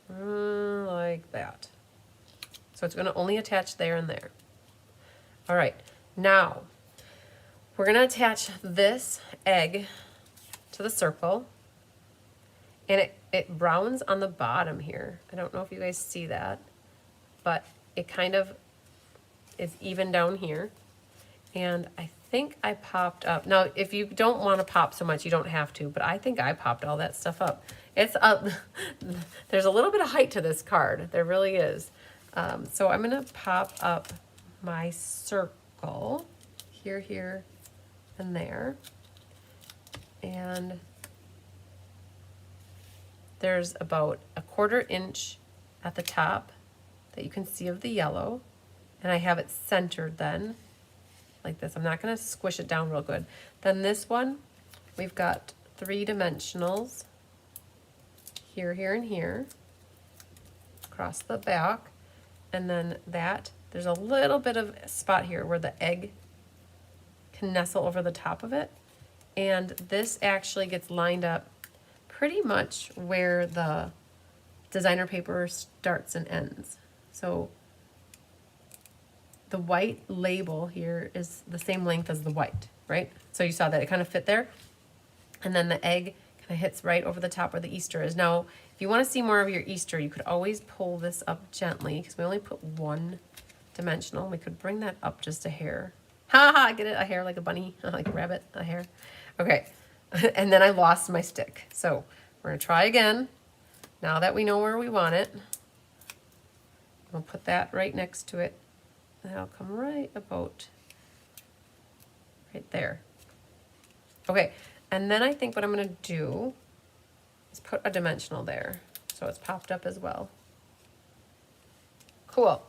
Like that. So it's gonna only attach there and there. All right, now we're gonna attach this egg to the circle, and it browns on the bottom here. I don't know if you guys see that, but it kind of is even down here. And I think I popped up. Now, if you don't want to pop so much, you don't have to, but I think I popped all that stuff up. It's up. There's a little bit of height to this card. There really is. So I'm gonna pop up my circle here, here, and there. And there's about a 1/4 inch at the top that you can see of the yellow. And I have it centered then, like this. I'm not gonna squish it down real good. Then this one, we've got 3 dimensionals, here, here, and here, across the back. And then that, there's a little bit of spot here where the egg can nestle over the top of it. And this actually gets lined up pretty much where the designer paper starts and ends. So the white label here is the same length as the white, right? So you saw that it kind of fit there. And then the egg kind of hits right over the top where the Easter is. Now, if you want to see more of your Easter, you could always pull this up gently, because we only put 1 dimensional. We could bring that up just a hair. Ha ha, get it? A hair like a bunny, like a rabbit, a hair. Okay, and then I lost my stick. So we're gonna try again. Now that we know where we want it, we'll put that right next to it. That'll come right about right there. Okay, and then I think what I'm gonna do is put a dimensional there, so it's popped up as well. Cool.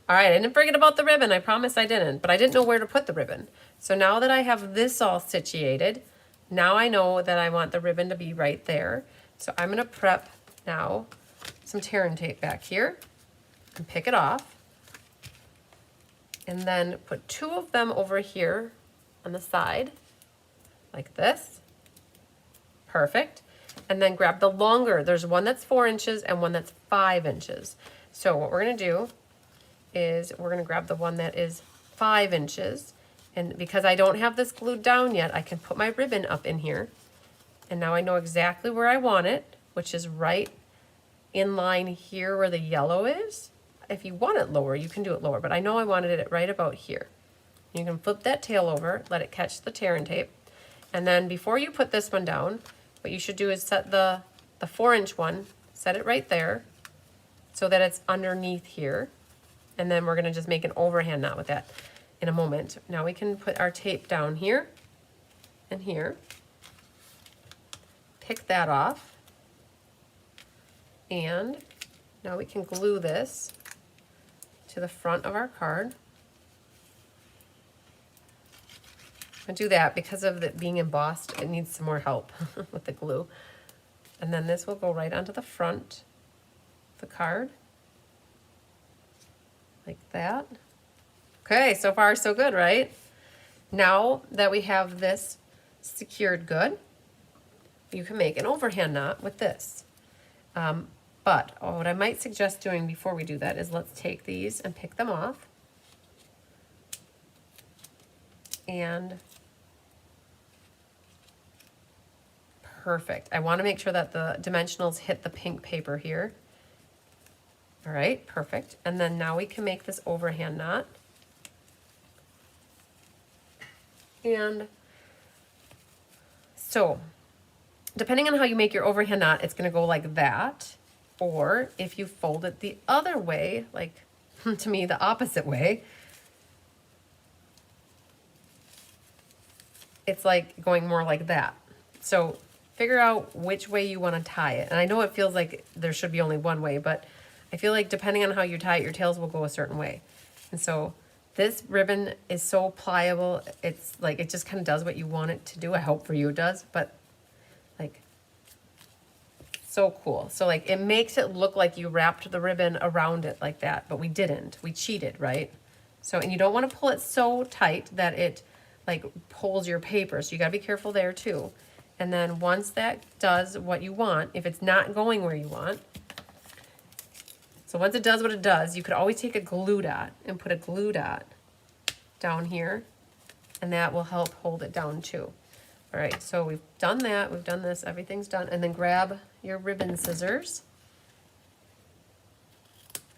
All right, I didn't forget about the ribbon. I promise I didn't, but I didn't know where to put the ribbon. So now that I have this all situated, now I know that I want the ribbon to be right there. So I'm gonna prep now some tear and tape back here and pick it off. And then put 2 of them over here on the side, like this. Perfect. And then grab the longer. There's one that's 4 inches and one that's 5 inches. So what we're gonna do is we're gonna grab the one that is 5 inches. And because I don't have this glued down yet, I can put my ribbon up in here. And now I know exactly where I want it, which is right in line here where the yellow is. If you want it lower, you can do it lower, but I know I wanted it right about here. You can flip that tail over, let it catch the tear and tape. And then before you put this one down, what you should do is set the 4-inch one, set it right there so that it's underneath here. And then we're gonna just make an overhand knot with that in a moment. Now we can put our tape down here and here. Pick that off. And Now we can glue this to the front of our card. I do that because of it being embossed. It needs some more help with the glue. And then this will go right onto the front of the card. Like that. Okay, so far so good, right? Now that we have this secured good, you can make an overhand knot with this. But what I might suggest doing before we do that is let's take these and pick them off. And perfect. I want to make sure that the dimensionals hit the pink paper here. All right, perfect. And then now we can make this overhand knot. And so, depending on how you make your overhand knot, it's going to go like that. Or if you fold it the other way, like to me, the opposite way, it's like going more like that. So figure out which way you want to tie it. And I know it feels like there should be only one way, but I feel like depending on how you tie it, your tails will go a certain way. And so this ribbon is so pliable. It's like, it just kind of does what you want it to do. I hope for you it does, but like, so cool. So like, it makes it look like you wrapped the ribbon around it like that, but we didn't. We cheated, right? So, and you don't want to pull it so tight that it like pulls your paper. So you got to be careful there too. And then once that does what you want, if it's not going where you want, so once it does what it does, you could always take a glue dot and put a glue dot down here, and that will help hold it down too. All right, so we've done that, we've done this, everything's done. And then grab your ribbon scissors,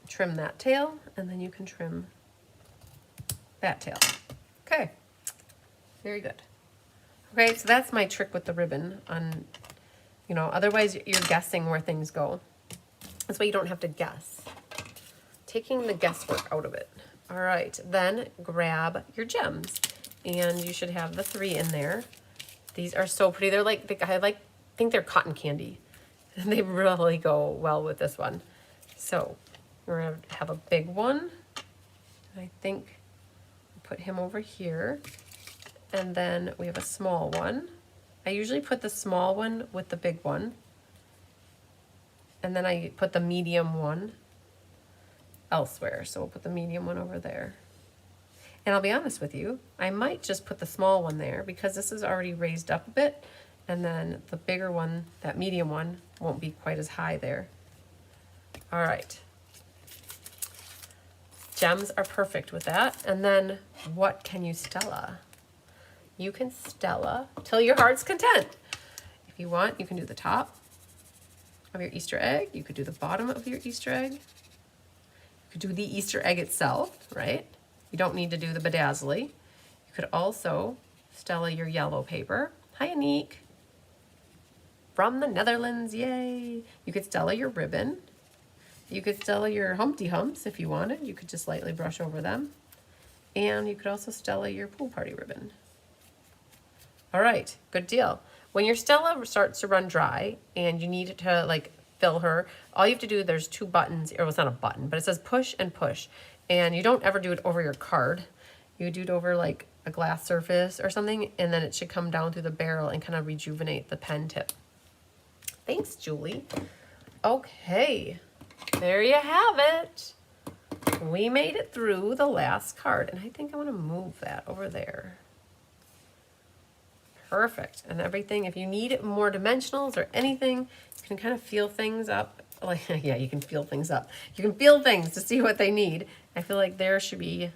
trim that tail, and then you can trim that tail. Okay, very good. Okay, so that's my trick with the ribbon on, you know, otherwise you're guessing where things go. That's why you don't have to guess. Taking the guesswork out of it. All right, then grab your gems. And you should have the 3 in there. These are so pretty. They're like, I think they're cotton candy. And they really go well with this one. So we're gonna have a big one. I think we'll put him over here. And then we have a small one. I usually put the small one with the big one. And then I put the medium one elsewhere. So we'll put the medium one over there. And I'll be honest with you, I might just put the small one there because this is already raised up a bit. And then the bigger one, that medium one, won't be quite as high there. All right. Gems are perfect with that. And then what can you Stella? You can Stella till your heart's content. If you want, you can do the top of your Easter egg. You could do the bottom of your Easter egg. You could do the Easter egg itself, right? You don't need to do the bedazzly. You could also Stella your yellow paper. Hi, Anique. From the Netherlands, yay. You could Stella your ribbon. You could Stella your Humpty Humps if you wanted. You could just lightly brush over them. And you could also Stella your pool party ribbon. All right, good deal. When your Stella starts to run dry and you need to like fill her, all you have to do, there's 2 buttons, or it's not a button, but it says push and push. And you don't ever do it over your card. You do it over like a glass surface or something, and then it should come down through the barrel and kind of rejuvenate the pen tip. Thanks, Julie. Okay, there you have it. We made it through the last card, and I think I want to move that over there. Perfect. And everything, if you need more dimensionals or anything, you can kind of feel things up. Like, yeah, you can feel things up. You can feel things to see what they need. I feel like there should be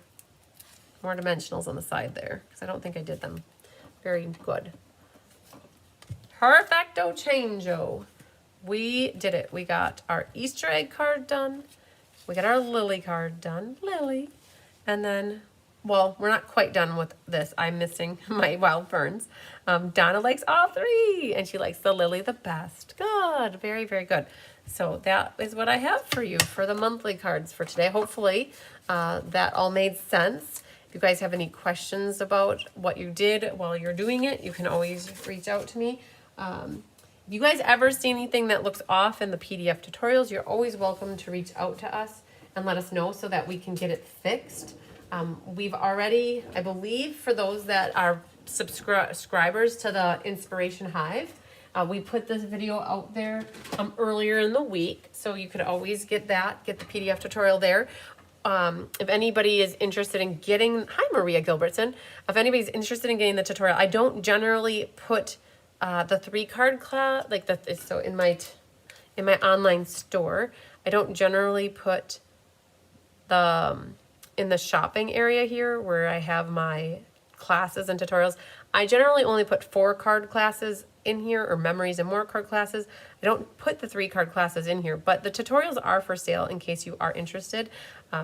more dimensionals on the side there because I don't think I did them very good. Perfecto changeo. We did it. We got our Easter egg card done. We got our Lily card done. Lily. And then, well, we're not quite done with this. I'm missing my wild ferns. Donna likes all 3, and she likes the lily the best. Good. Very, very good. So that is what I have for you for the monthly cards for today. Hopefully that all made sense. If you guys have any questions about what you did while you're doing it, you can always reach out to me. If you guys ever see anything that looks off in the PDF tutorials, you're always welcome to reach out to us and let us know so that we can get it fixed. We've already, I believe, for those that are subscribers to the Inspiration Hive, we put this video out there earlier in the week, so you could always get the PDF tutorial there. If anybody is interested in getting, hi Maria Gilbertson, if anybody's interested in getting the tutorial, I don't generally put the 3-card class, so in my online store, I don't generally put in the shopping area here where I have my classes and tutorials. I generally only put 4-card classes in here, or memories and more card classes. I don't put the 3-card classes in here, but the tutorials are for sale in case you are interested.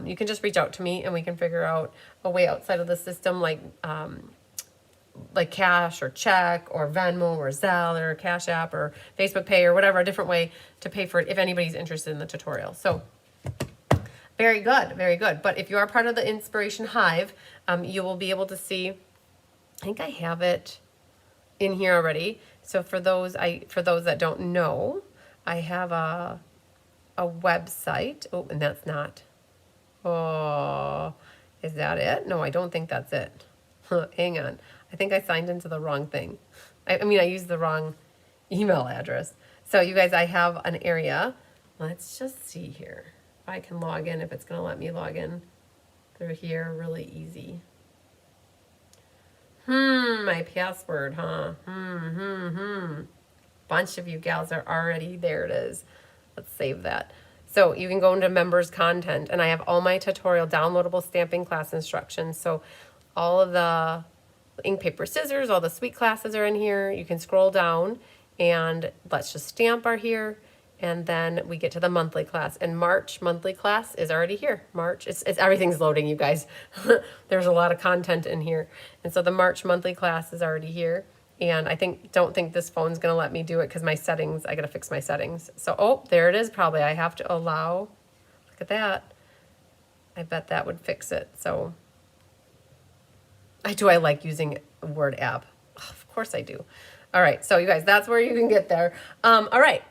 You can just reach out to me and we can figure out a way outside of the system, like cash or check or Venmo or Zelle or Cash App or Facebook Pay or whatever, a different way to pay for it if anybody's interested in the tutorial. So very good, very good. But if you are part of the Inspiration Hive, you will be able to see, I think I have it in here already. So for those that don't know, I have a website. Oh, and that's not. Oh, is that it? No, I don't think that's it. Hang on. I think I signed into the wrong thing. I used the wrong email address. So you guys, I have an area. Let's just see here. If I can log in, if it's going to let me log in through here really easy. My password, huh? Bunch of you gals are already, there it is. Let's save that. So you can go into members content, and I have all my tutorial downloadable stamping class instructions. So all of the ink, paper, scissors, all the sweet classes are in here. You can scroll down and Let's Just Stamp are here. And then we get to the monthly class, and March monthly class is already here. March, it's everything's loading, you guys. There's a lot of content in here. And so the March monthly class is already here. And I don't think this phone's gonna let me do it because my settings, I gotta fix my settings. So, oh, there it is probably. I have to allow, look at that. I bet that would fix it. So, I like using a Word app. Oh, of course I do. All right, so you guys, that's where you can get there. All right.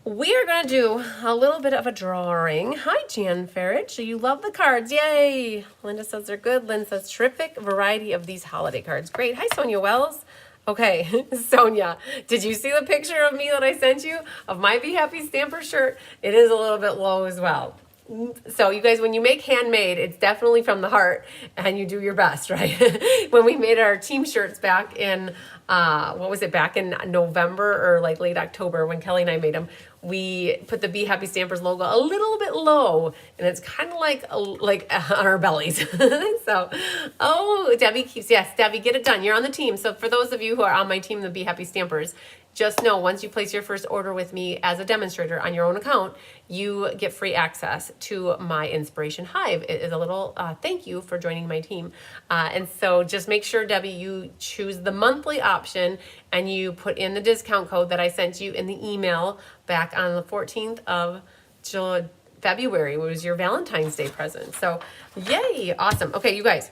We are going to do a little bit of a drawing. Hi, Jan Farage. You love the cards. Yay. Linda says they're good. Lynn says terrific variety of these holiday cards. Great. Hi, Sonia Wells. Okay, Sonia, did you see the picture of me that I sent you of my Be Happy Stamper shirt? It is a little bit low as well. So you guys, when you make handmade, it's definitely from the heart and you do your best, right? When we made our team shirts back in, back in November or like late October when Kelly and I made them, we put the Be Happy Stampers logo a little bit low, and it's kind of like on our bellies. So, oh, Debbie keeps, yes, Debbie, get it done. You're on the team. So for those of you who are on my team, the Be Happy Stampers, just know once you place your first order with me as a demonstrator on your own account, you get free access to my Inspiration Hive. It is a little thank you for joining my team. And so just make sure, Debbie, you choose the monthly option and you put in the discount code that I sent you in the email back on the 14th of February, which was your Valentine's Day present. So yay, awesome. Okay, you guys,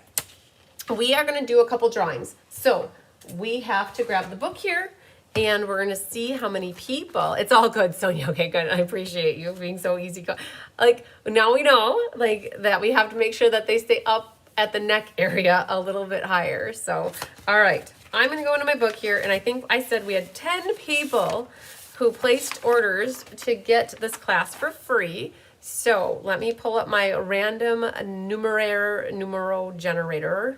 we are going to do a couple drawings. So we have to grab the book here. And we're going to see how many people, it's all good, Sonia. Okay, good. I appreciate you being so easy. Like, now we know, like, that we have to make sure that they stay up at the neck area a little bit higher. So, all right. I'm going to go into my book here. And I think I said we had 10 people who placed orders to get this class for free. So, let me pull up my random numero generator.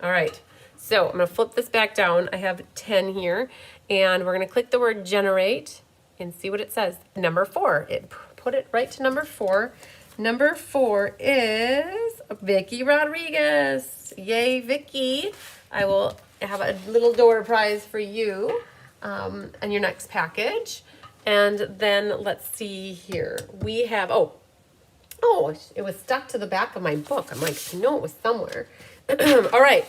All right. So, I'm going to flip this back down. I have 10 here. And we're going to click the word generate and see what it says. Number 4. It put it right to number 4. Number 4 is Vicky Rodriguez. Yay, Vicky. I will have a little door prize for you and your next package. And then let's see here. We have, oh, it was stuck to the back of my book. I'm like, I know it was somewhere. All right.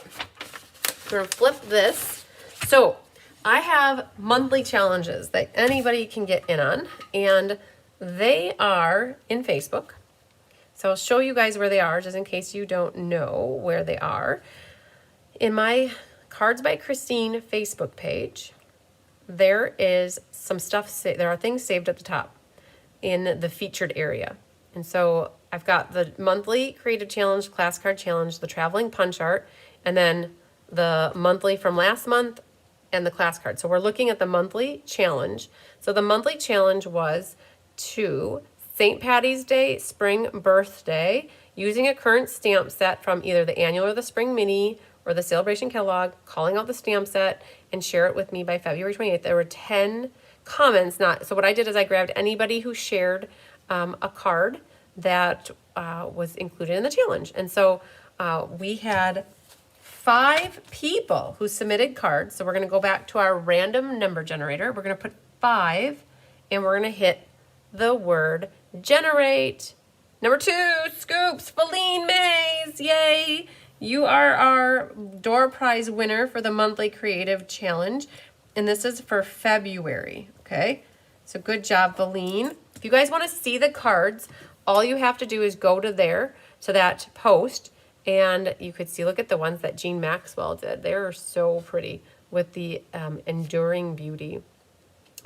We're going to flip this. So, I have monthly challenges that anybody can get in on, and they are in Facebook. So I'll show you guys where they are, just in case you don't know where they are. In my Cards by Christine Facebook page, there is some stuff, there are things saved at the top in the featured area. And so I've got the monthly creative challenge, class card challenge, the traveling punch art, and then the monthly from last month and the class card. So we're looking at the monthly challenge. So the monthly challenge was to St. Patty's Day, spring birthday, using a current stamp set from either the annual or the spring mini or the sale-a-bration catalog, calling out the stamp set, and share it with me by February 28th. There were 10 comments. So what I did is I grabbed anybody who shared a card that was included in the challenge. And so we had 5 people who submitted cards. So we're going to go back to our random number generator. We're going to put 5, and we're going to hit the word generate. Number 2, Scoops, Feline Mays, yay! You are our door prize winner for the monthly creative challenge, and this is for February, okay? So good job, Feline. If you guys want to see the cards, all you have to do is go to there, to that post, and you could see, look at the ones that Jean Maxwell did. They're so pretty with the enduring beauty.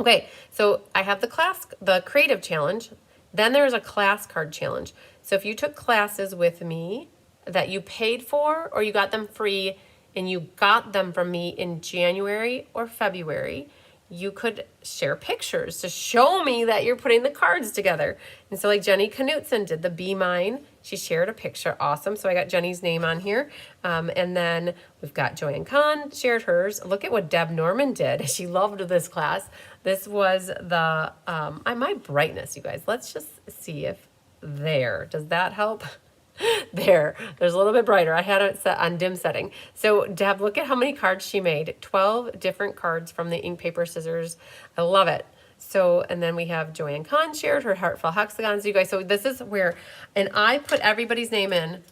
Okay, so I have the creative challenge. Then there's a class card challenge. So if you took classes with me that you paid for or you got them free and you got them from me in January or February, you could share pictures to show me that you're putting the cards together. And so like Jenny Knutson did the Be Mine. She shared a picture. Awesome. So I got Jenny's name on here. And then we've got Joanne Kahn shared hers. Look at what Deb Norman did. She loved this class. This was the, my brightness, you guys. Let's just see if there, does that help? There's a little bit brighter. I had it set on dim setting. So Deb, look at how many cards she made. 12 different cards from the ink, paper, scissors. I love it. So, and then we have Joanne Kahn shared her heartfelt hexagons. You guys, so this is where, and I put everybody's name in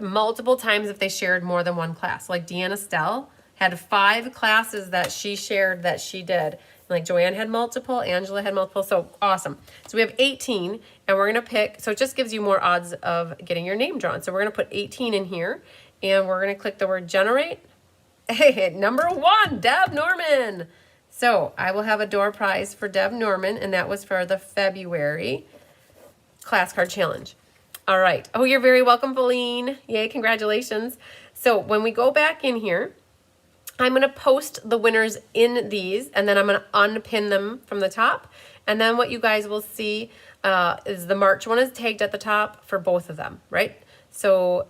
multiple times if they shared more than one class. Like Deanna Stell had 5 classes that she shared that she did. Like Joanne had multiple, Angela had multiple, so awesome. So we have 18, and we're gonna pick, so it just gives you more odds of getting your name drawn. So we're gonna put 18 in here, and we're gonna click the word generate. Hey, number 1, Deb Norman. So I will have a door prize for Deb Norman, and that was for the February class card challenge. All right, oh, you're very welcome, Feline. Yay, congratulations. So when we go back in here, I'm going to post the winners in these, and then I'm going to unpin them from the top. And then what you guys will see is the March one is tagged at the top for both of them, right? So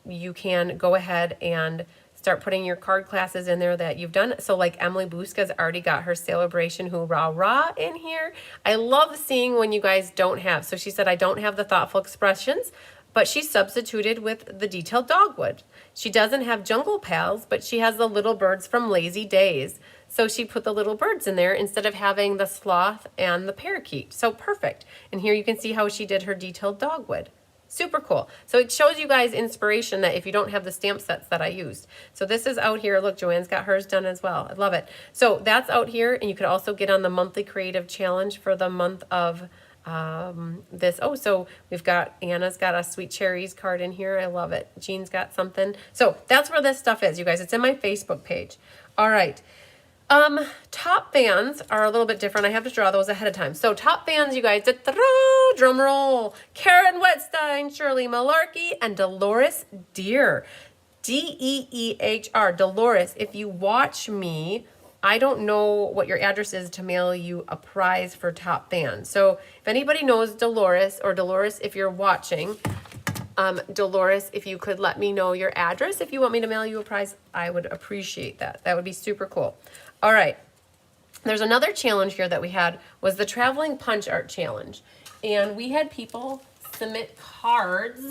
you can go ahead and start putting your card classes in there that you've done. So like Emily Buska's already got her sale-a-bration hoorah rah in here. I love seeing when you guys don't have. So she said, I don't have the thoughtful expressions, but she substituted with the detailed dogwood. She doesn't have jungle pals, but she has the little birds from Lazy Days. So she put the little birds in there instead of having the sloth and the parakeet. So perfect. And here you can see how she did her detailed dogwood. Super cool. So it shows you guys inspiration that if you don't have the stamp sets that I used. So this is out here. Look, Joanne's got hers done as well. I love it. So that's out here, and you could also get on the monthly creative challenge for the month of so we've got Anna's got a Sweet Cherries card in here. I love it. Jean's got something. So that's where this stuff is, you guys. It's in my Facebook page. All right. Top fans are a little bit different. I have to draw those ahead of time. So top fans, you guys, drum roll. Karen Wetstein, Shirley Malarkey, and Dolores Deer. Deehr. Dolores, if you watch me, I don't know what your address is to mail you a prize for top fan. So if anybody knows Dolores, or Dolores, if you're watching, Dolores, if you could let me know your address, if you want me to mail you a prize, I would appreciate that. That would be super cool. All right. There's another challenge here that we had, was the traveling punch art challenge. And we had people submit cards,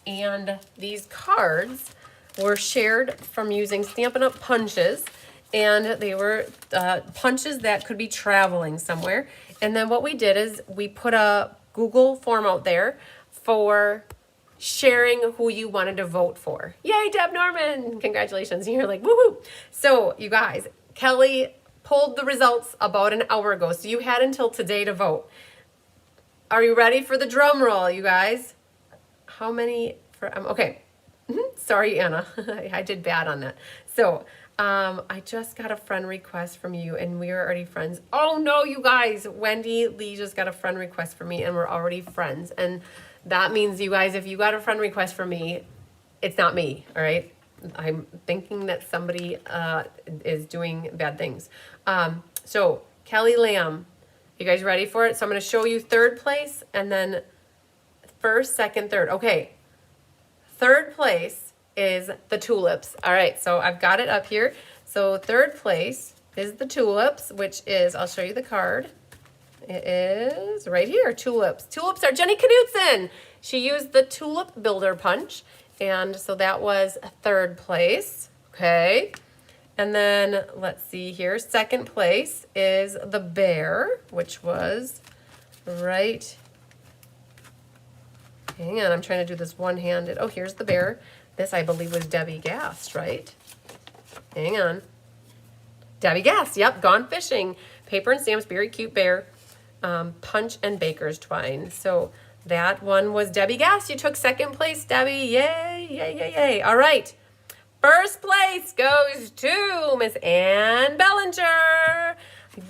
and these cards were shared from using Stampin' Up! Punches. And they were punches that could be traveling somewhere. And then what we did is we put a Google form out there for sharing who you wanted to vote for. Yay, Deb Norman! Congratulations. You're like, woohoo! So you guys, Kelly pulled the results about an hour ago. So you had until today to vote. Are you ready for the drum roll, you guys? How many for, okay. Sorry, Anna. I did bad on that. So I just got a friend request from you and we are already friends. Oh no, you guys, Wendy Lee just got a friend request from me and we're already friends. And that means, you guys, if you got a friend request from me, it's not me, all right? I'm thinking that somebody is doing bad things. So Kelly Lamb, you guys ready for it? So I'm going to show you third place and then first, second, third. Okay, third place is the tulips. All right, so I've got it up here. So third place is the tulips, which is, I'll show you the card. It is right here, tulips. Tulips are Jenny Knudsen. She used the Tulip Builder Punch, and so that was third place. Okay, and then let's see here. Second place is the bear, which was right. Hang on, I'm trying to do this one-handed. Oh, here's the bear. This, I believe, was Debbie Gast, right? Hang on. Debbie Gast, yep, Gone Fishing. Paper and stamps, very cute bear. Punch and baker's twine. So that one was Debbie Gast. You took second place, Debbie. Yay, yay, yay, yay. All right. First place goes to Miss Ann Bellinger.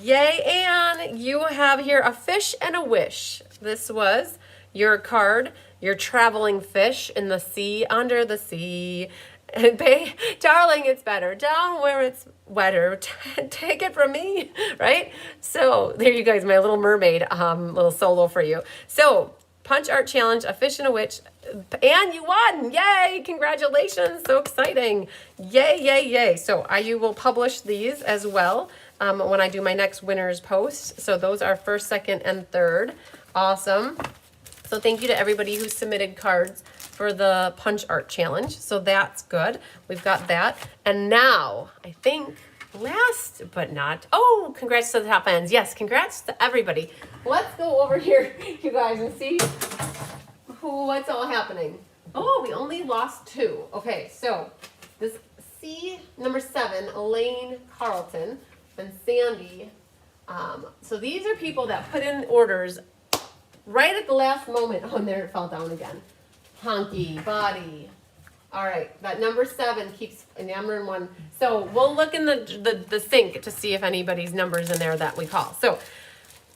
Yay, Ann. You have here a fish and a wish. This was your card. Your traveling fish in the sea, under the sea. And darling, it's better down where it's wetter. Take it from me, right? So there you guys, my little mermaid little solo for you. So Punch Art Challenge, a fish and a witch, and you won. Yay, congratulations, so exciting. Yay, yay, yay. So I will publish these as well when I do my next winners post. So those are first, second, and third. Awesome. So thank you to everybody who submitted cards for the Punch Art Challenge. So that's good. We've got that. And now, I think, last but not, oh, congrats to the top ends. Yes, congrats to everybody. Let's go over here, you guys, and see what's all happening. Oh, we only lost 2. Okay, so this number 7, Elaine Carlton and Sandy. So these are people that put in orders right at the last moment. Oh, and there it fell down again. Honky, body. All right, that number 7 keeps enamoring one. So we'll look in the sync to see if anybody's number's in there that we call. So,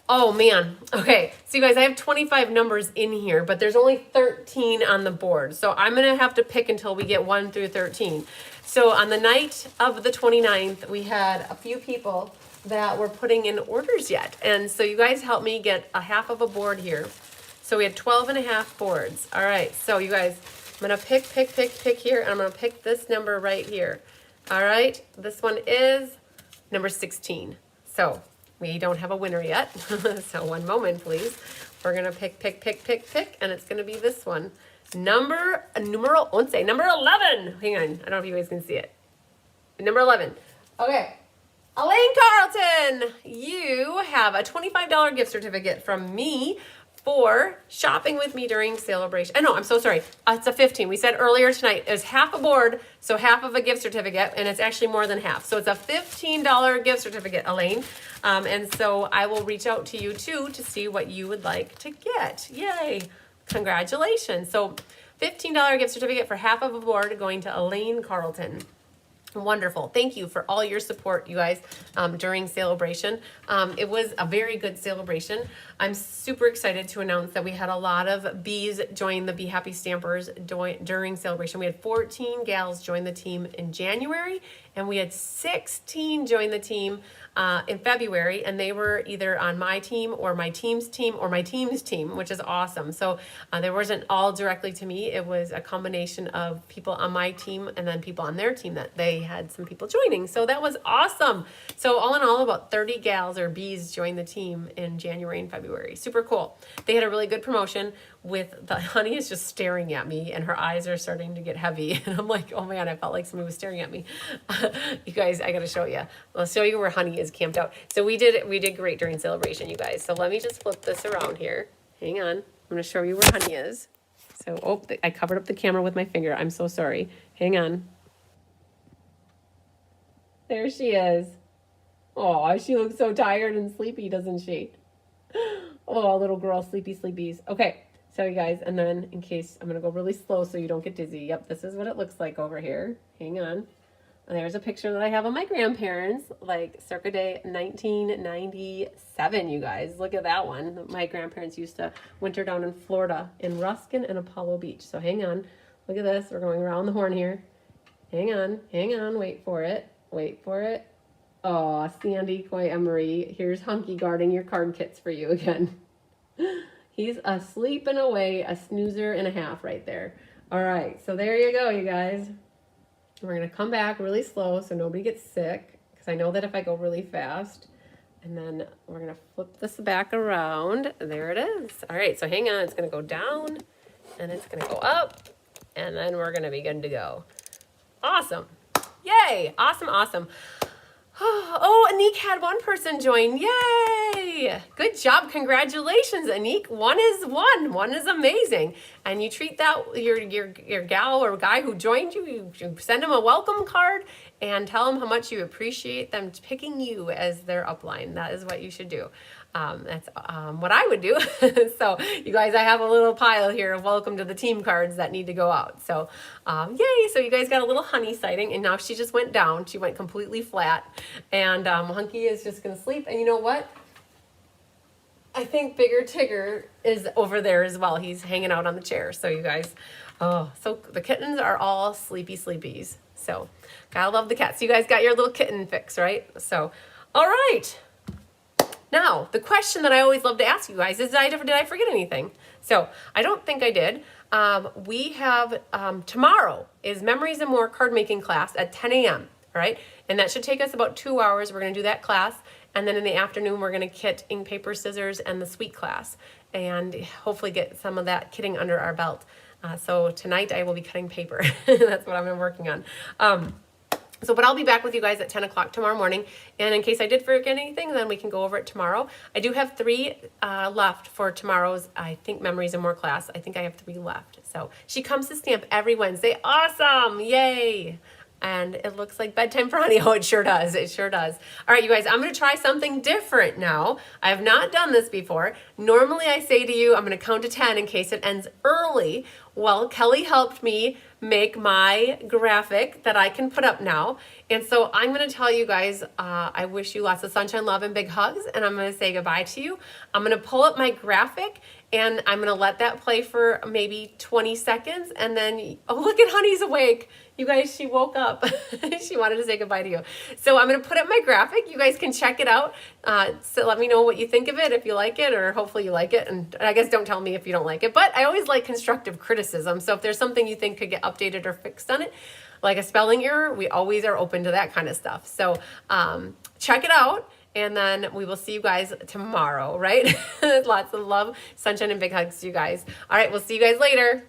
oh man. Okay, so you guys, I have 25 numbers in here, but there's only 13 on the board. So I'm gonna have to pick until we get 1 through 13. So on the night of the 29th, we had a few people that were putting in orders yet. And so you guys helped me get a half of a board here. So we had 12 and a half boards. All right, so you guys, I'm gonna pick here, and I'm gonna pick this number right here. All right, this one is number 16. So we don't have a winner yet. So one moment, please. We're gonna pick, and it's gonna be this one. Number 11. Hang on, I don't know if you guys can see it. Number 11. Okay. Elaine Carlton, you have a $25 gift certificate from me for shopping with me during sale-a-bration. Oh, no, I'm so sorry. It's a 15. We said earlier tonight it was half a board, so half of a gift certificate, and it's actually more than half. So it's a $15 gift certificate, Elaine. And so I will reach out to you too to see what you would like to get. Yay. Congratulations. So $15 gift certificate for half of a board going to Elaine Carlton. Wonderful. Thank you for all your support, you guys, during sale-a-bration. It was a very good sale-a-bration. I'm super excited to announce that we had a lot of bees join the Be Happy Stampers during sale-a-bration. We had 14 gals join the team in January, and we had 16 join the team in February, and they were either on my team or my team's team or my team's team, which is awesome. So there wasn't all directly to me. It was a combination of people on my team and then people on their team that they had some people joining. So that was awesome. So all in all, about 30 gals or bees joined the team in January and February. Super cool. They had a really good promotion with the honey is just staring at me and her eyes are starting to get heavy. And I'm like, oh man, I felt like somebody was staring at me. You guys, I got to show you. I'll show you where honey is camped out. So we did great during sale-a-bration, you guys. So let me just flip this around here. Hang on. I'm going to show you where honey is. So, oh, I covered up the camera with my finger. I'm so sorry. Hang on. There she is. Oh, she looks so tired and sleepy, doesn't she? Oh, little girl, sleepies. Okay. So you guys, and then in case, I'm going to go really slow so you don't get dizzy. Yep, this is what it looks like over here. Hang on. There's a picture that I have of my grandparents, like circa day 1997, you guys. Look at that one. My grandparents used to winter down in Florida, in Ruskin and Apollo Beach. So hang on. Look at this. We're going around the horn here. Hang on. Wait for it. Oh, Sandy, Coy, Emery. Here's Hunky guarding your card kits for you again. He's asleep and away, a snoozer and a half right there. All right, so there you go, you guys. We're going to come back really slow so nobody gets sick, because I know that if I go really fast, and then we're going to flip this back around. There it is. All right, so hang on. It's going to go down, and it's going to go up, and then we're going to be good to go. Awesome. Yay. Awesome. Oh, Anik had one person join. Yay! Good job. Congratulations, Anik. One is amazing. And you treat that your gal or guy who joined you, you send them a welcome card and tell them how much you appreciate them picking you as their upline. That is what you should do. That's what I would do. So you guys, I have a little pile here of welcome to the team cards that need to go out. So yay. So you guys got a little honey sighting, and now she just went down. She went completely flat, and Hunky is just going to sleep. And you know what? I think Bigger Tigger is over there as well. He's hanging out on the chair. So you guys, so the kittens are all sleepies. So gotta love the cats. You guys got your little kitten fix, right? So, all right. Now, the question that I always love to ask you guys is, did I forget anything? So I don't think I did. We have, tomorrow is Memories and More card making class at 10 a.m. All right. And that should take us about 2 hours. We're going to do that class. And then in the afternoon, we're going to kit ink, paper, scissors, and the sweet class. And hopefully get some of that kitting under our belt. So tonight I will be cutting paper. That's what I've been working on. But I'll be back with you guys at 10 o'clock tomorrow morning. And in case I did forget anything, then we can go over it tomorrow. I do have 3 left for tomorrow's, I think, Memories and More class. I think I have 3 left. So she comes to stamp every Wednesday. Awesome. Yay. And it looks like bedtime for Honey. Oh, it sure does. It sure does. All right, you guys, I'm going to try something different now. I have not done this before. Normally I say to you, I'm going to count to 10 in case it ends early. Well, Kelly helped me make my graphic that I can put up now. And so I'm going to tell you guys, I wish you lots of sunshine, love, and big hugs. And I'm going to say goodbye to you. I'm going to pull up my graphic and I'm going to let that play for maybe 20 seconds. And then, oh, look at Honey's awake. You guys, she woke up. She wanted to say goodbye to you. So I'm going to put up my graphic. You guys can check it out. So let me know what you think of it, if you like it, or hopefully you like it. And I guess don't tell me if you don't like it. But I always like constructive criticism. So if there's something you think could get updated or fixed on it, like a spelling error, we always are open to that kind of stuff. So check it out. And then we will see you guys tomorrow, right? Lots of love, sunshine, and big hugs to you guys. All right, we'll see you guys later.